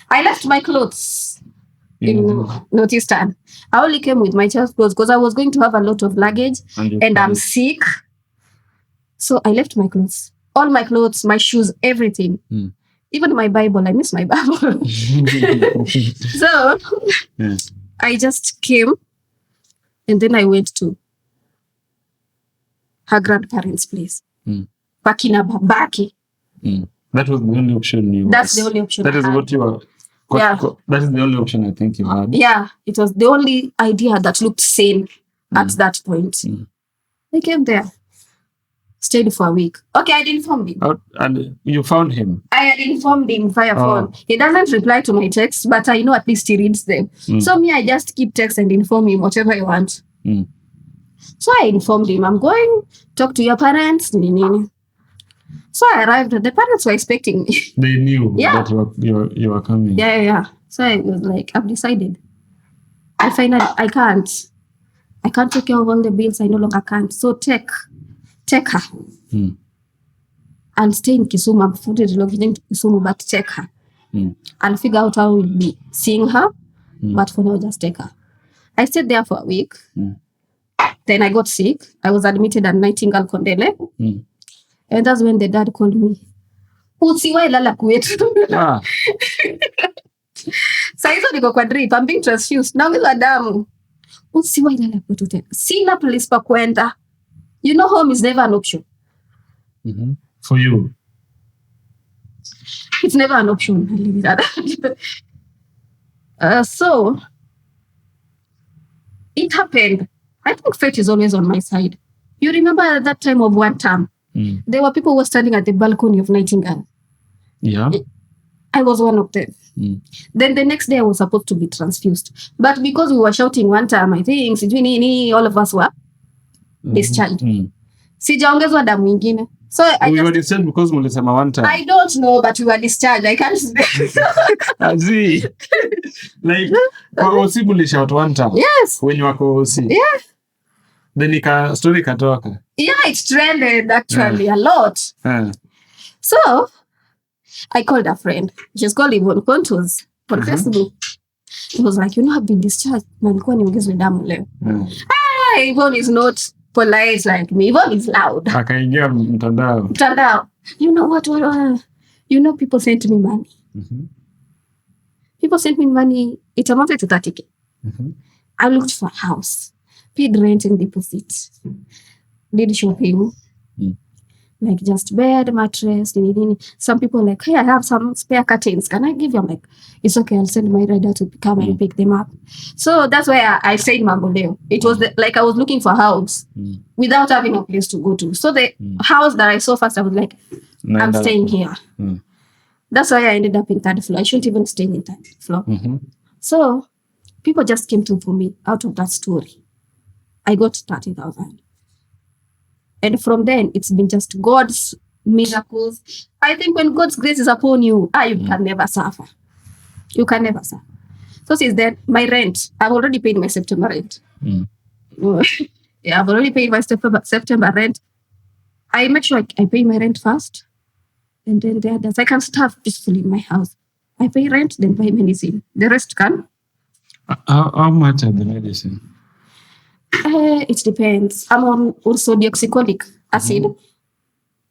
I left my clothes in Northeastern. I only came with my child's clothes because I was going to have a lot of luggage and I'm sick. So I left my clothes. All my clothes, my shoes, everything. Even my Bible. I miss my Bible. So I just came and then I went to her grandparents' place. Bakina Babaki. That was the only option That's the only option. That is what you were. That is the only option I think you had. Yeah, it was the only idea that looked sane at that point. I came there, stayed for a week. Okay, I didn't inform him. And you found him? I had informed him via phone. He doesn't reply to my texts, but I know at least he reads them. So me, I just keep text and inform him whatever I want. So I informed him, I'm going, talk to your parents. So I arrived. The parents were expecting me. They knew that you were coming. Yeah. So I was like, I've decided. I can't take care of all the bills. I no longer can't. So take her. I'll stay in Kisumu. I'm fully relocating to Kisumu, but take her. I'll figure out how we'll be seeing her. But for now, just take her. I stayed there for a week. Then I got sick. I was admitted at Nightingale Kondele. And that's when the dad called me. Usiwahi lala kwetu. Sasa hizo niko kwa drip. I'm being transfused. Na wila damu. Usiwahi lala kwetu tena. Sina place pa kwenda. You know, home is never an option. For you. It's never an option. I leave it at so it happened. I think fate is always on my side. You remember at that time of one term, there were people who were standing at the balcony of Nightingale. Yeah. I was one of them. Then the next day I was supposed to be transfused. But because we were shouting one time, I think, all of us were discharged. Sijaongezwa damu ingine. So we were discharged because mulisema one time. I don't know, but we were discharged. I can't see. Like, kwa OC mulishout one time. Yes. When you were OC. Yeah. Then story katoka. Yeah, it trended actually a lot. So I called a friend. She's called Yvonne Contours on Facebook. It was like, I've been discharged. Nalikuwa niongezwe damu leo. Yvonne is not polite like me. Yvonne is loud. Akaingia mtandao. You know what? People sent me money. People sent me money. It amounted to 30K. I looked for a house, paid rent and deposit, did shopping, like just bed, mattress. Some people like, hey, I have some spare curtains. Can I give you? I'm like, it's okay. I'll send my rider to come and pick them up. So that's why I stayed in Mamboleo. It was like I was looking for a house without having a place to go to. So the house that I saw first, I was like, I'm staying here. That's why I ended up in 3rd floor. I shouldn't even stay in 3rd floor. So people just came through for me out of that story. I got 30,000. And from then, it's been just God's miracles. I think when God's grace is upon you, you can never suffer. You can never suffer. So since then, my rent, I've already paid my September rent. I've already paid my September rent. I make sure I pay my rent first. And then the others, I can starve peacefully in my house. I pay rent, then buy medicine. The rest can. How much are the medicine? It depends. I'm on also deoxycholic acid.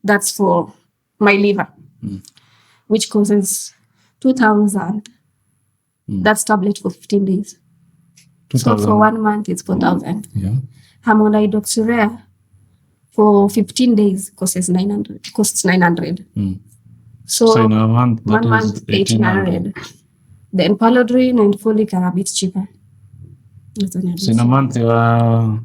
That's for my liver, which causes 2,000. That's tablet for 15 days. 2,000. So for 1 month, it's 4,000. Yeah. I'm on hydroxyurea for 15 days, costs 900. So in a month, 1 month, 1,800. Then Palodrine and folic are a bit cheaper. So in a month, your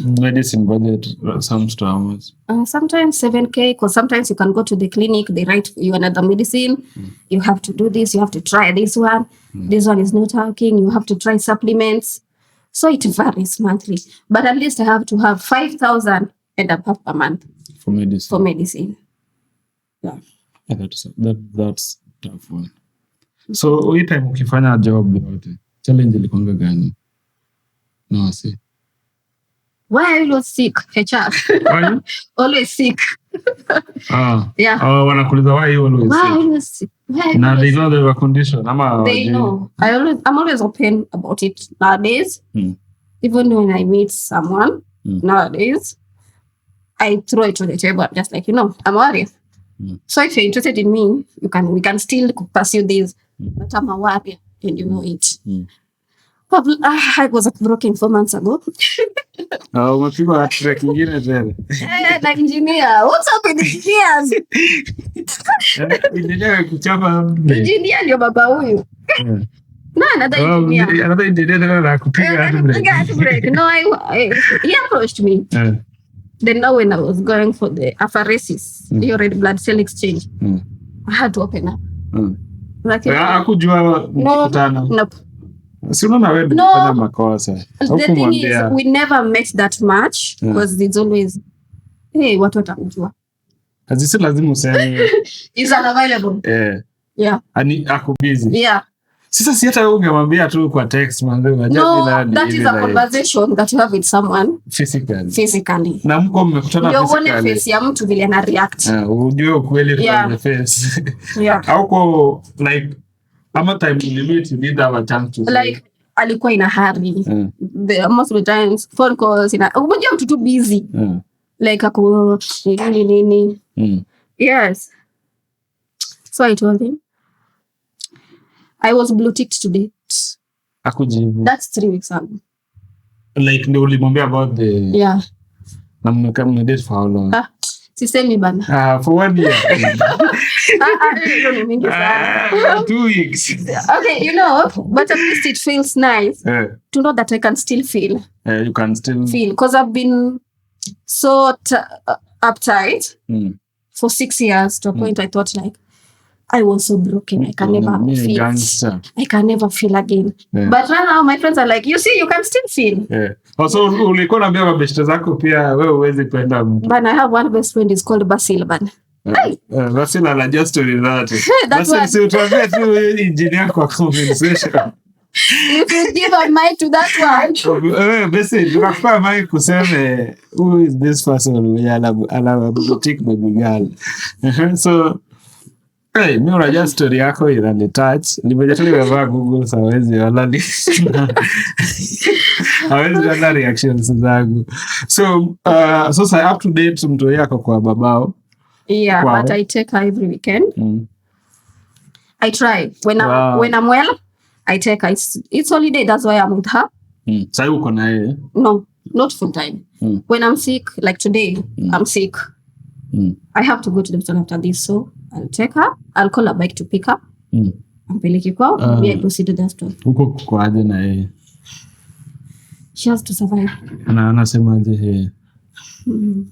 medicine budget sums to how much? Sometimes 7K, because sometimes you can go to the clinic, they write you another medicine. You have to do this, you have to try this one. This one is not working, you have to try supplements. So it varies monthly. But at least I have to have 5,000 and above per month. For medicine? Yeah. That's tough one. So hii time ukifanya job yote, challenge ilikuanga gani? No, I see. Why are you always sick, HR? Why? Always sick. Yeah. Wanakuuliza why you always sick? Why always sick? Now they know they were conditioned. They know. I'm always open about it nowadays. Even when I meet someone nowadays, I throw it on the table. I'm just like, I'm worried. So if you're interested in me, we can still pursue this. But I'm a warrior, and you know it. I was broken 4 months ago. Umepigwa heartbreak ingine tena. Like engineer. What's up with engineers? Engineer kuchapa. Engineer ndio baba huyu. No, another engineer. Another engineer tena kupiga heartbreak. No, he approached me. Then now when I was going for the apheresis, your red blood cell exchange, I had to open up. Hakujua mkutano. Nope. Si unaona wewe unafanya makosa. The thing is, we never met that much because it's always, hey, watu watamjua. Hazisi lazima useme. Is unavailable. Yeah. Ani ako busy. Yeah. Sasa si hata ungemwambia tu kwa text manze unajua nani. That is a conversation that you have with someone physically. Na mko mmekutana physically. Ndio uone face ya mtu vile ana react. Ujue ukweli kwa the face. Au kwa like ama time limit you need have a chance to like alikuwa ina hurry. Most of the times phone calls unajua mtu too busy. Like ako nini. Yes. So I told him I was blue ticked today. Akujibu. That's 3 weeks ago. Like ndio ulimwambia about the na mmekaa date for how long? Sisemi bana. For 1 year. Mingi sana. 2 weeks. Okay, but at least it feels nice to know that I can still feel. You can still feel because I've been so uptight for 6 years to a point I thought like I was so broken. I can never feel. I can never feel again. But right now my friends are like, you see, you can still feel. Also, ulikuwa naambia mabeshte zako pia wewe uweze kwenda mtu. But I have one best friend is called Basil Ban. Basil ana just story that. That's so tuambie tu engineer kwa conversation. If you give a mic to that one. Basil, unakupa mic kuseme who is this person? Ala boutique baby girl. So Hey, mimi unajua story yako inanitouch. Nimejaribu nimevaa Google hawezi wala hawezi wala reactions zangu. So so up to date mtu yako kwa babao. Yeah, wow. But I take her every weekend. I try. When I'm well, I take her. It's holiday, that's why I'm with her. Sasa uko na yeye? No, not full time. When I'm sick, like today, I'm sick. I have to go to the hospital after this, so I'll take her. I'll call her bike to pick up. Ampeleke kwao, me I proceed to the hospital. Uko kwa aje na yeye? She has to survive. Anasemaje yeye?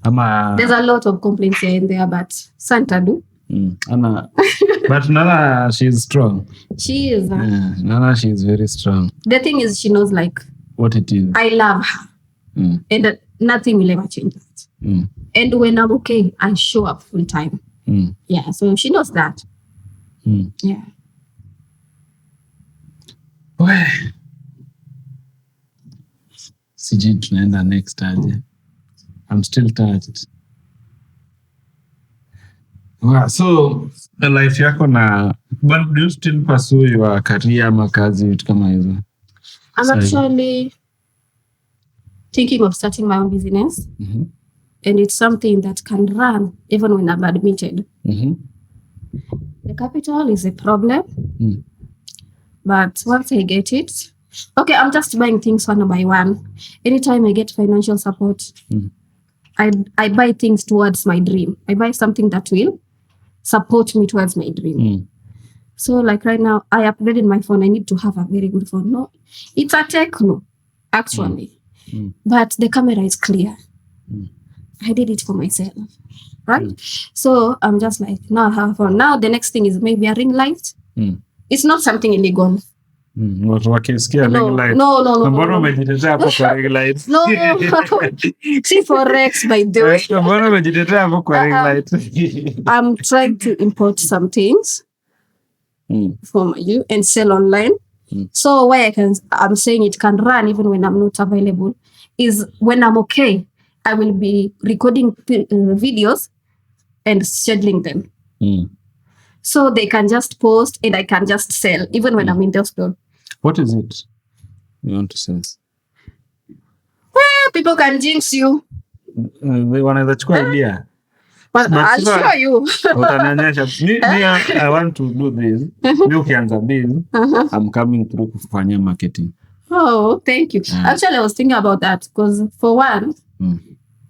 Ama there's a lot of complaints here and there, but Santa do. But Nana, she's strong. She is. Nana, she's very strong. The thing is, she knows like what it is. I love her, and nothing will ever change that. And when I'm okay, I show up full time. Yeah, so she knows that. Yeah. Sijui tunaenda next aje. I'm still touched. Wow, so the life yako na, but do you still pursue your career ama kazi vitu kama hizo? I'm actually thinking of starting my own business. And it's something that can run even when I'm admitted. The capital is a problem. But once I get it, okay, I'm just buying things one by one. Anytime I get financial support, I buy things towards my dream. I buy something that will support me towards my dream. So like right now, I upgraded my phone. I need to have a very good phone. No, it's a Techno, actually. But the camera is clear. I did it for myself, right? So I'm just like, now I have a phone. Now the next thing is maybe a ring light. It's not something illegal. Wakisikia ring light. No. Mbona umejitetea hapo kwa ring light? No. See forex by the way. Mbona umejitetea hapo kwa ring light? I'm trying to import some things from you and sell online. So why I'm saying it can run even when I'm not available is when I'm okay, I will be recording videos and scheduling them. So they can just post and I can just sell even when I'm in the hospital. What is it you want to sell? Well, people can jinx you. They wanna chukua idea. But I'll show you. I want to do this. You can do this. I'm coming through kufanya marketing. Oh, thank you. Actually, I was thinking about that because for one,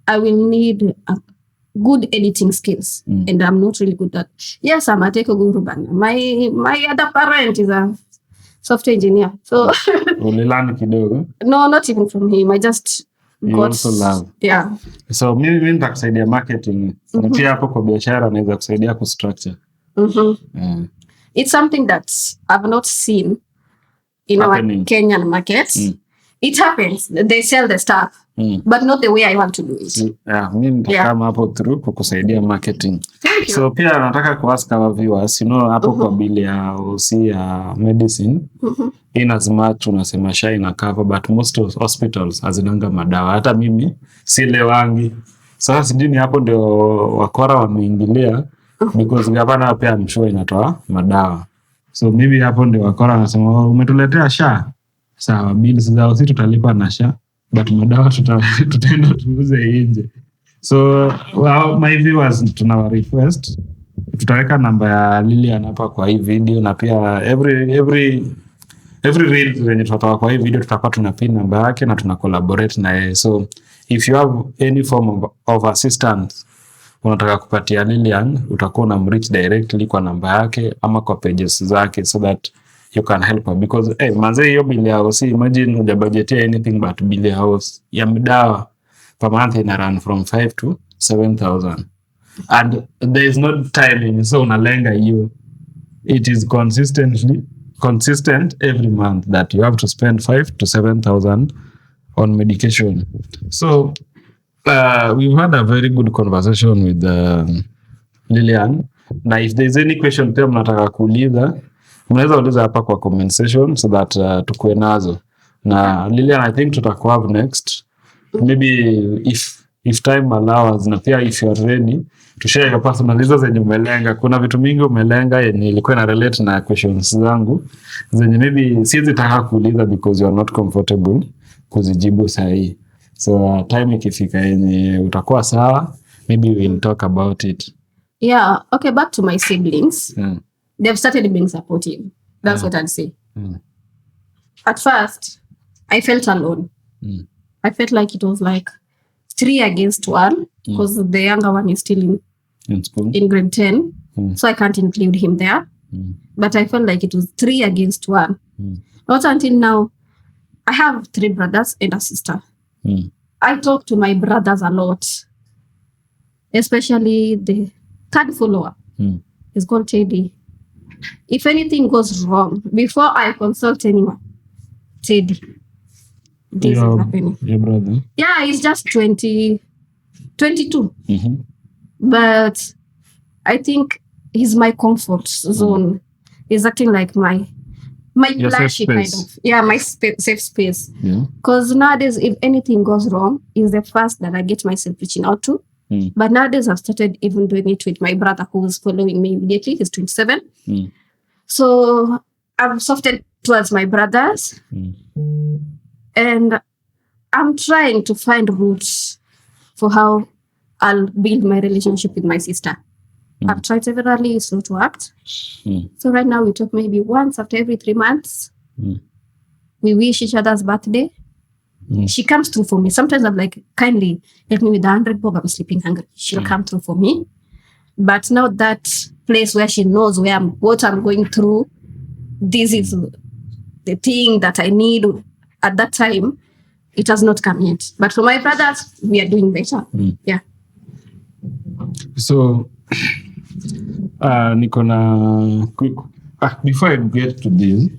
I will need good editing skills, and I'm not really good at. Yes, I'm a tech guru, but my other parent is a software engineer. So ulilearn kidogo? No, not even from him. I just you also love. Yeah. So mimi nitakusaidia marketing. Pia hapo kwa biashara naweza kusaidia ku structure. It's something that I've not seen in our Kenyan market. It happens. They sell the stuff, but not the way I want to do it. Yeah, mimi nitakama hapo through kukusaidia marketing. Thank you. So pia nataka kuask our viewers, hapo kwa bili ya OC ya medicine, in as much unasema sha ina cover, but most of hospitals hazinanga madawa. Hata mimi sielewangi. Sasa sijui hapo ndio wakora wameingilia because gavana pia I'm sure inatoa madawa. So maybe hapo ndio wakora wanasema umetuletea sha. Sawa, bills zao si tutalipa na sha, but madawa tutaenda tuuze nje. So my viewers tunawa request tutaweka namba ya Lilian hapa kwa hii video, na pia every reel zenye tutatoa kwa hii video tutakuwa tunapin namba yake na tuna collaborate na yeye. So if you have any form of assistance unataka kupatia Lilian, utakuwa unamreach directly kwa namba yake ama kwa pages zake so that you can help her, because manze hiyo bill ya house, imagine hujabudgetia anything but bill ya house ya mdawa per month ina run from 5 to 7,000 and there is no timing, so unalenga hiyo. It is consistent every month that you have to spend 5 to 7,000 on medication. So we've had a very good conversation with Lilian. Now if there's any question pia mnataka kuuliza, mnaweza uliza hapa kwa comment section so that tukue nazo. Na Lilian, I think tutakuwa next. Maybe if if time allows, na pia if you are ready to share your personal hizo zenye umelenga. Kuna vitu mingi umelenga yenye ilikuwa na relate na questions zangu zenye maybe siwezi taka kuuliza because you are not comfortable kuzijibu sahi. So time ikifika yenye utakuwa sawa, maybe we'll talk about it. Yeah, okay, back to my siblings. They've started being supportive. That's what I'd say. At first, I felt alone. I felt like it was like 3 against 1 because the younger one is still in school, in grade 10. So I can't include him there. But I felt like it was 3 against 1. Not until now. I have 3 brothers and a sister. I talk to my brothers a lot, especially the third follower. He's called Teddy. If anything goes wrong, before I consult anyone, Teddy, this is happening. Your brother? Yeah, he's just 22. But I think he's my comfort zone. He's acting like my flashy kind of. Yeah, my safe space. Because nowadays, if anything goes wrong, he's the first that I get myself reaching out to. But nowadays, I've started even doing it with my brother who's following me immediately. He's 27. So I've softened towards my brothers. And I'm trying to find routes for how I'll build my relationship with my sister. I've tried severally, it's not worked. So right now we talk maybe once after every 3 months. We wish each other's birthday. She comes through for me. Sometimes I'm like, kindly help me with 100 bob, I'm sleeping hungry. She'll come through for me. But now that place where she knows what I'm going through, this is the thing that I need at that time, it has not come yet. But for my brothers, we are doing better. Yeah. So, niko na before I get to this,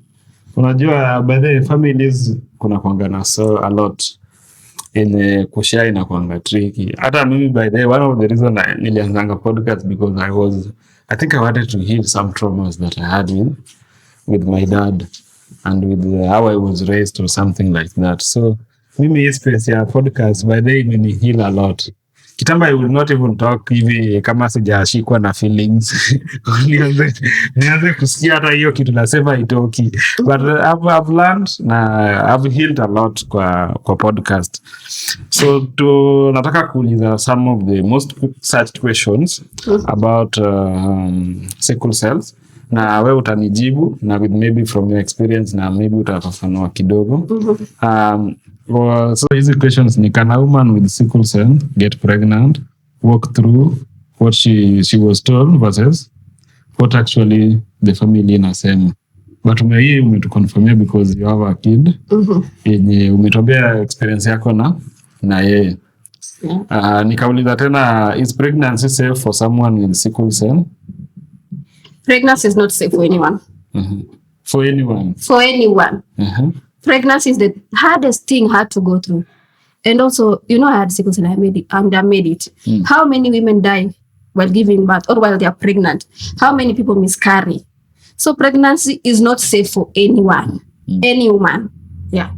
unajua by the families kuna kwanga na so a lot in kushare na kwanga tricky. Hata mimi by the one of the reason nilianzanga podcast because I think I wanted to heal some traumas that I had with my dad and with how I was raised or something like that. So mimi space ya podcast by the way heal a lot. Kitambo I will not even talk hivi kama sijashikwa na feelings. Nianze kusikia hata hiyo kitu nasema itoki. But I've learned na I've healed a lot kwa podcast. So nataka kuuliza some of the most searched questions about sickle cells. Na wewe utanijibu na maybe from your experience na maybe utafafanua kidogo. So easy questions ni, can a woman with sickle cell get pregnant? Walk through what she was told versus what actually the family inasema. But umetuconfirmia because you have a kid. Yenye umetuambia experience yako na yeye. Nikauliza tena, is pregnancy safe for someone with sickle cell? Pregnancy is not safe for anyone. For anyone? For anyone. Pregnancy is the hardest thing I had to go through. And also, I had sickle cell and I made it. How many women die while giving birth or while they are pregnant? How many people miscarry? So pregnancy is not safe for anyone. Any woman. Yeah.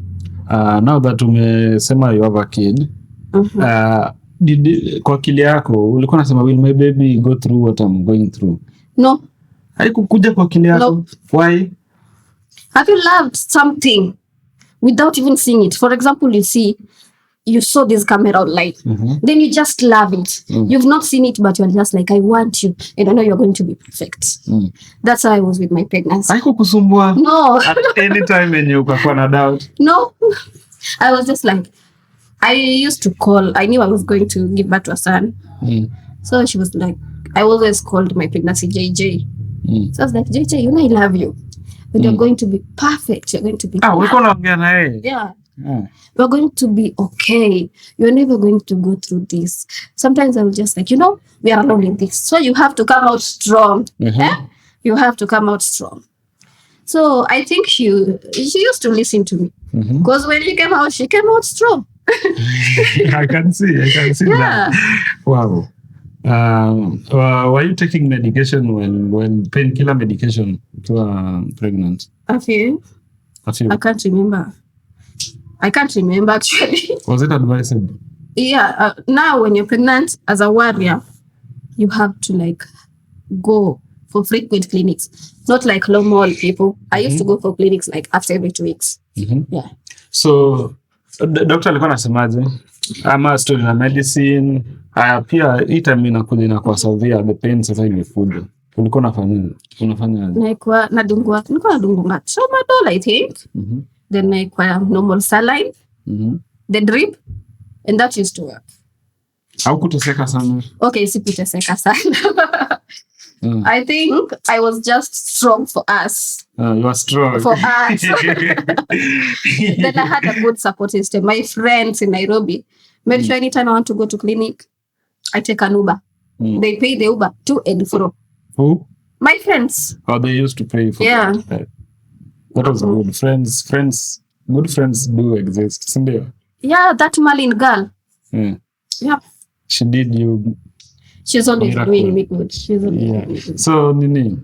Now that umesema you have a kid, kwa akili yako ulikuwa unasema will my baby go through what I'm going through? No. Haikukuja kwa akili yako? No. Why? Have you loved something without even seeing it? For example, you saw this camera online, then you just love it. You've not seen it, but you're just like, I want you, and I know you're going to be perfect. That's how I was with my pregnancy. Haikukusumbua? No. At any time when you ukakuwa na doubt? No. I was just like, I used to call. I knew I was going to give birth to a son. So she was like, I always called my pregnancy JJ. So I was like, JJ, I love you. But you're going to be perfect. You're going to be yeah. We're going to be okay. You're never going to go through this. Sometimes I was just like, we are alone in this. So you have to come out strong. You have to come out strong. So I think she used to listen to me. Because when she came out strong. I can see that. Wow. Were you taking medication when painkiller medication to pregnant? A few. I can't remember actually. Was it advisable? Yeah, now when you're pregnant as a warrior, you have to like go for frequent clinics, not like normal people. I used to go for clinics like after every 2 weeks. Yeah. So doctor alikuwa anasemaje? Ama story na medicine pia hii time inakuja na kwa severe, the pain sasa imekuja. Ulikuwa unafanya nilikuwa nadungwa tramadol, I think. Then nilikuwa normal saline, the drip, and that used to work. Au kuteseka sana? Okay, sikuteseka sana. I think I was just strong for us. You are strong. For us. Then I had a good support system. My friends in Nairobi made sure anytime I want to go to clinic, I take an Uber. They pay the Uber to and fro. Who? My friends. Oh, they used to pay for that. That was good. Friends. Good friends do exist, isn't there? Yeah, that Malin girl. Yeah. She did you. She's always doing me good. She's always doing me good. So, Nini.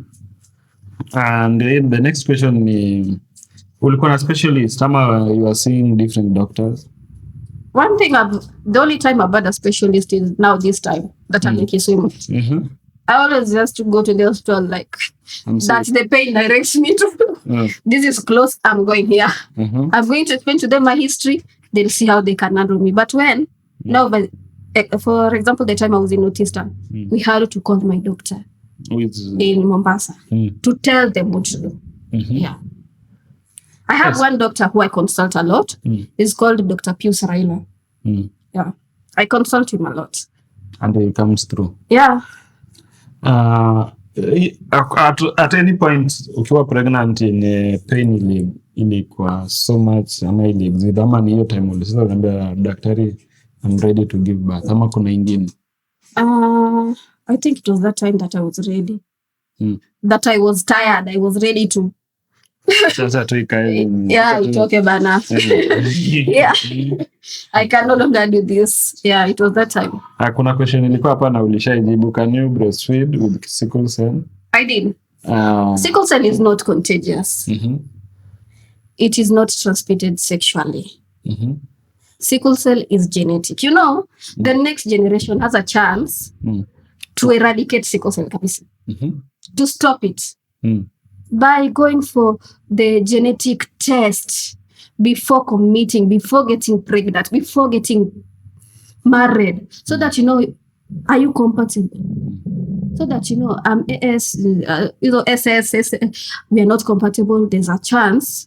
And the next question ni, ulikuwa na specialist ama you are seeing different doctors? One thing, the only time I've had a specialist is now this time that I'm in Kisumu. I always just go to the hospital like, that's the pain directs me to. This is close, I'm going here. I'm going to explain to them my history. They'll see how they can handle me. But when, now, for example, the time I was in Northeastern, we had to call my doctor in Mombasa to tell them what to do. Yeah. I have one doctor who I consult a lot. He's called Dr. Pius Raila. Yeah. I consult him a lot. And he comes through. Yeah. At any point, ukiwa pregnant in pain ilikuwa so much ama ili ama ni hiyo time ulisema unaambia daktari I'm ready to give birth ama kuna ingine? I think it was that time that I was ready. That I was tired. I was ready to. Sasa tu ikae. Yeah, itoke bana. Yeah. I can no longer do this. Yeah, it was that time. Kuna question ilikuwa hapa na ulishaijibu. Can you breastfeed with sickle cell? I did. Sickle cell is not contagious. It is not transmitted sexually. Sickle cell is genetic. You know, the next generation has a chance to eradicate sickle cell kabisa. To stop it. By going for the genetic test before committing, before getting pregnant, before getting married, so that you know, are you compatible? So that you know, SS, we are not compatible. There's a chance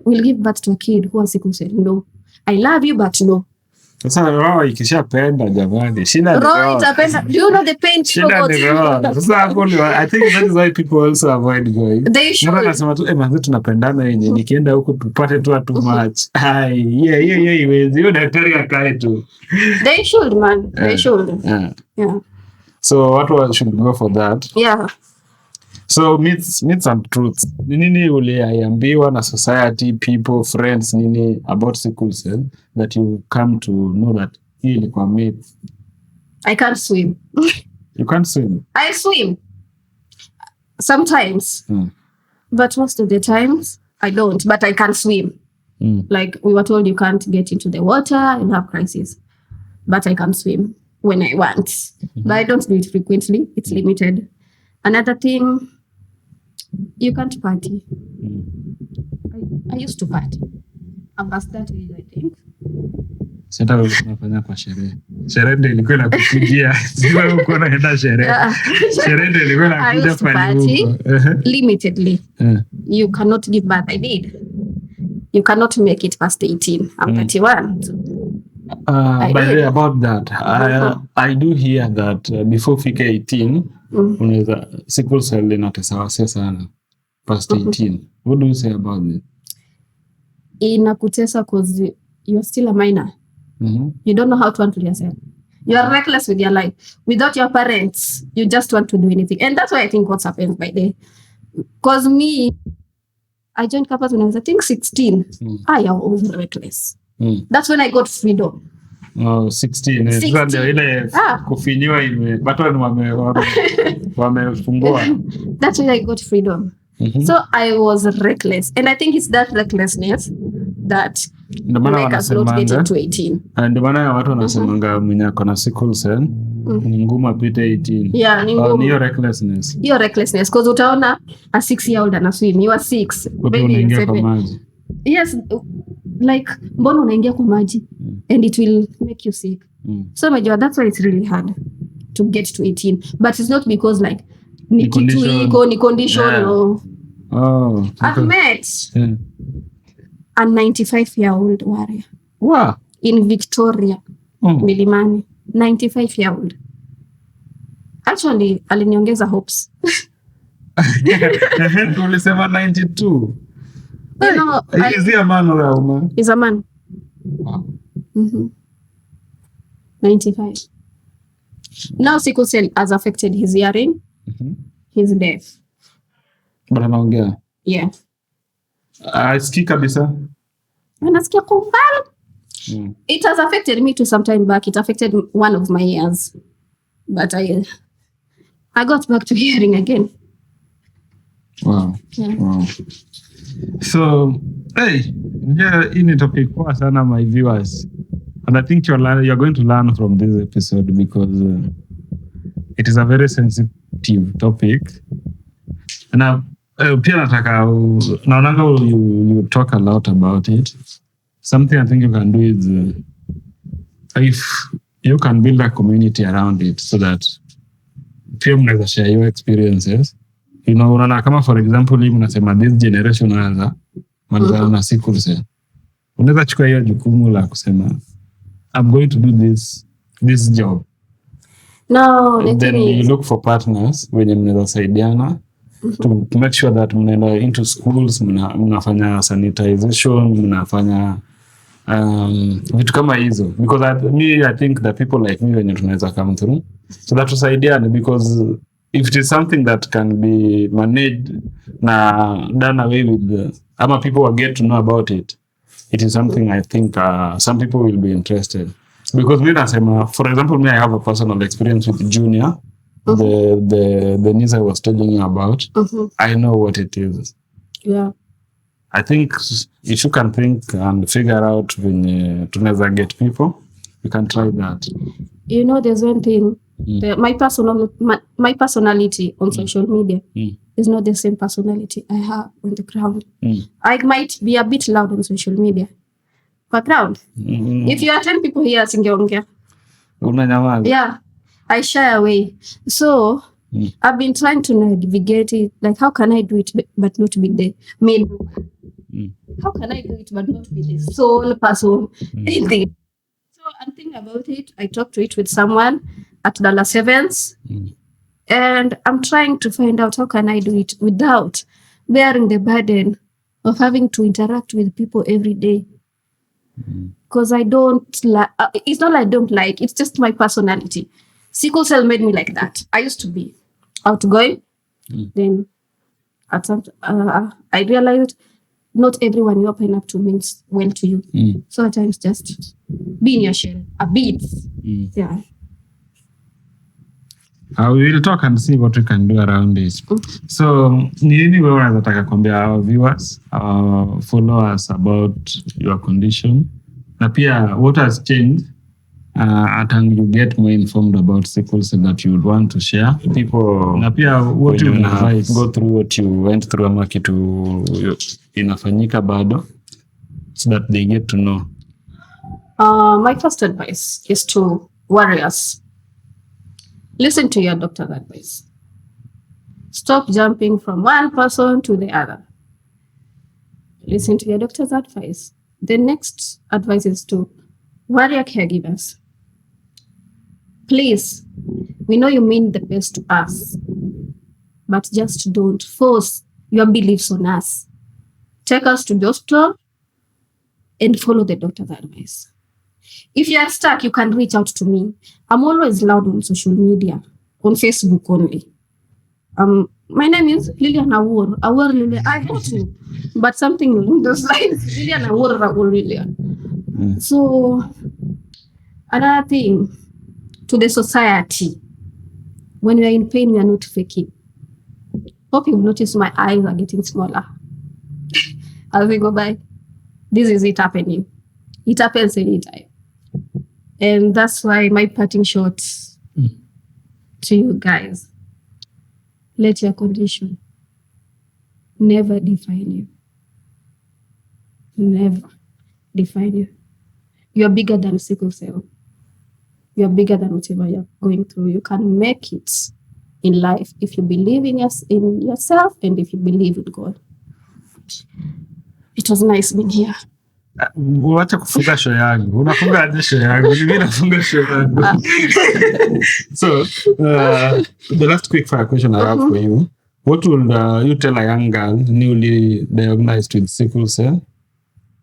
we'll give birth to a kid who has sickle cell. No, I love you, but no. Sasa roho ikishapenda jamani, shida ni roho itapenda. Do you know the pain people go through? Sasa hapo I think that is why people also avoid going. They should. Mara nasema tu manzi tunapendana yenye nikienda huko tupate tu too much. Yeah, iwezi. Hiyo daktari akae tu. They should, man. They should. Yeah. So what should go for that? Yeah. So myths and truths. Nini uliambiwa na society, people, friends, nini about sickle cell that you come to know that hii ilikuwa myth? I can't swim. You can't swim? I swim. Sometimes. But most of the times, I don't. But I can swim. Like we were told you can't get into the water and have crisis. But I can swim when I want. But I don't do it frequently. It's limited. Another thing, you can't party. I used to party. I'm past that age, I think. Sasa wewe unafanya kwa sherehe. Sherehe ndio ilikuwa inakupigia. Sio uko unaenda sherehe. Sherehe ndio ilikuwa inakuja pale. Limitedly. You cannot give birth. I did. You cannot make it past 18. I'm 31. About that, I do hear that before fika 18, unaweza sickle cell inatesa wase sana past 18. What do you say about it? Inakutesa because you're still a minor. You don't know how to handle yourself. You are reckless with your life. Without your parents, you just want to do anything. And that's why I think what's happened by day. Because me, I joined campus when I was, I think, 16. I was reckless. That's when I got freedom. 16. Sasa ndio ile kufinyiwa button wamefungua. That's when I got freedom. So I was reckless. And I think it's that recklessness that Ndio maana make us not get wanasemanga into 18. ndio maana watu wanasemanga mwenye ako na sickle cell ni ngumu apite 18. Yeah, ni Ni ngumu. hiyo recklessness. Hiyo recklessness because utaona a 6-year-old ana swim, you are 6, Maybe unaingia kwa maji. Yes, like mbona unaingia kwa maji and it will make you sick. So major, that's why it's really hard to get to 18, but it's not because like ni kitu iko ni condition. Yeah. No. Oh, okay. I've met a 95-year-old warrior. Wow. In Victoria, Milimani. 95-year-old. Actually, aliniongeza hopes. Ulisema 92. You know, is he a man or a woman? He's a man. Wow. 95. Now sickle cell has affected his hearing, his deaf. But anaongea. Yeah. Asikii kabisa. Anasikia kwa umbali. It has affected me to some time back. It affected one of my ears. But I got back to hearing again. Wow. Yeah. Wow. So, hey, yeah, hii ni topic poa sana my viewers. And I think you're going to learn from this episode because it is a very sensitive topic. Na pia nataka naonanga you talk a lot about it. Something I think you can do is if you can build a community around it so that pia mnaweza share your experiences. You know, unaona kama for example hii mnasema this generation anaanza malizana na sickle cell. Unaweza chukua hiyo jukumu la kusema I'm going to do this job. No, then you look for partners wenye mnaweza saidiana to make sure that mnaenda into schools, mnafanya sanitization, mnafanya vitu kama hizo, because I think that people like me wenye tunaweza come through so that tusaidiane, because if it is something that can be managed na done away with ama people will get to know about it, it is something I think some people will be interested. Because me nasema, for example, me I have a personal experience with Junior, the news I was telling you about. I know what it is. Yeah. I think if you can think and figure out when tunaweza get people, you can try that. You know, there's one thing. My personality on social media is not the same personality I have on the ground. I might be a bit loud on social media. Background. If you are 10 people here, singeongea. Unanyamaza. Yeah, I shy away. So I've been trying to navigate it. Like, how can I do it but not be the main? How can I do it but not be the sole person? So I'm thinking about it. I talked to it with someone at Dallas Sevens, and I'm trying to find out how can I do it without bearing the burden of having to interact with people every day. Because I don't like, it's not like I don't like, it's just my personality. Sickle cell made me like that. I used to be outgoing. Then at some I realized not everyone you open up to means well to you. So at times just be in your shell a bit. Yeah. We will talk and see what we can do around it. So, ni nini wewe unataka kuambia our viewers, our followers about your condition? Na pia what has changed until you get more informed about sickle cell that you would want to share people? Na pia what you advise, go through what you went through ama kitu inafanyika bado, so that they get to know. My first advice is to warriors. Listen to your doctor's advice. Stop jumping from one person to the other. Listen to your doctor's advice. The next advice is to warrior caregivers. Please, we know you mean the best to us, but just don't force your beliefs on us. Take us to the doctor and follow the doctor's advice. If you are stuck, you can reach out to me. I'm always loud on social media, on Facebook only. My name is Lilian Awur. Awur Lilian. I go to, but something along those lines. Lilian Awur Lilian. So, another thing, to the society, when we are in pain, we are not faking. Hope you've noticed my eyes are getting smaller as we go by. this is it happening. It happens anytime. And that's why my parting shot to you guys, let your condition never define you. Never define you. You're bigger than sickle cell. You're bigger than whatever you're going through. You can make it in life if you believe in yourself and if you believe in God. It was nice being here. Wacha kufunga show yangu. Unafunga aje show yangu? Mimi nafunga show yangu. So, the last quick fire question I have for you. What would you tell a young girl newly diagnosed with sickle cell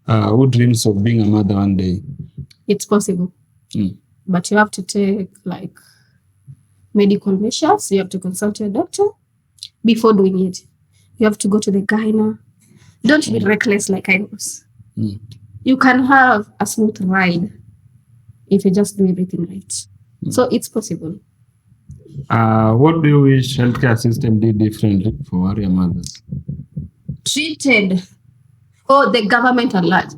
who dreams of being a mother one day? It's possible. But you have to take like medical measures. You have to consult your doctor before doing it. You have to go to the gyna. Don't be reckless like I was. You can have a smooth ride if you just do everything right. So it's possible. What do you wish healthcare system did differently for warrior mothers? Treated, the government at large,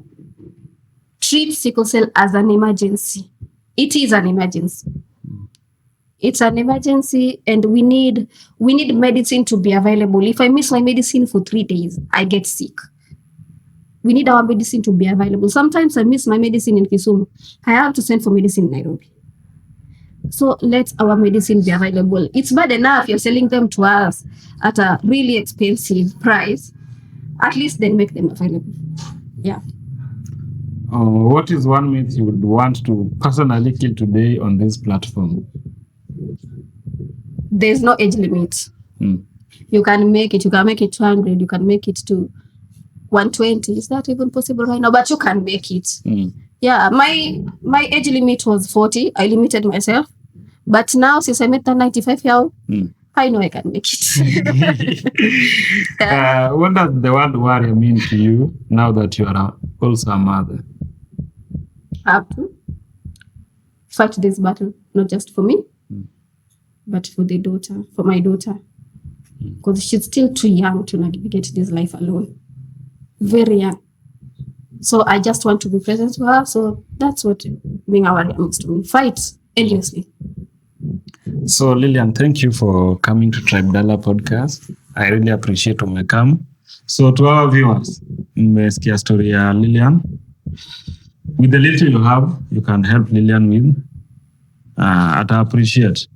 treat sickle cell as an emergency. It is an emergency. It's an emergency, and we need medicine to be available. If I miss my medicine for 3 days, I get sick. We need our medicine to be available. Sometimes I miss my medicine in Kisumu. I have to send for medicine in Nairobi. So let our medicine be available. It's bad enough you're selling them to us at a really expensive price. At least then make them available. Yeah. What is one myth you would want to personally kill today on this platform? There's no age limit. You can make it. You can make it 200. You can make it to 120. Is that even possible right now? But you can make it. Yeah, my age limit was 40. I limited myself. But now, since I met the 95-year-old, I know I can make it. What does the word warrior mean to you now that you are also a mother? I have to fight this battle, not just for me, but for my daughter. Because she's still too young to navigate this life alone. Very young. So I just want to be present to her. So that's what being a warrior means to me. Fight endlessly. So Lilian, thank you for coming to Tribedala podcast. I really appreciate when you come. So to our viewers, mmesikia story ya Lilian. With the little you have, you can help Lilian with. Ata appreciate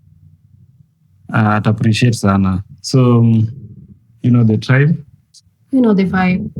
sana. So, you know the tribe? You know the vibe.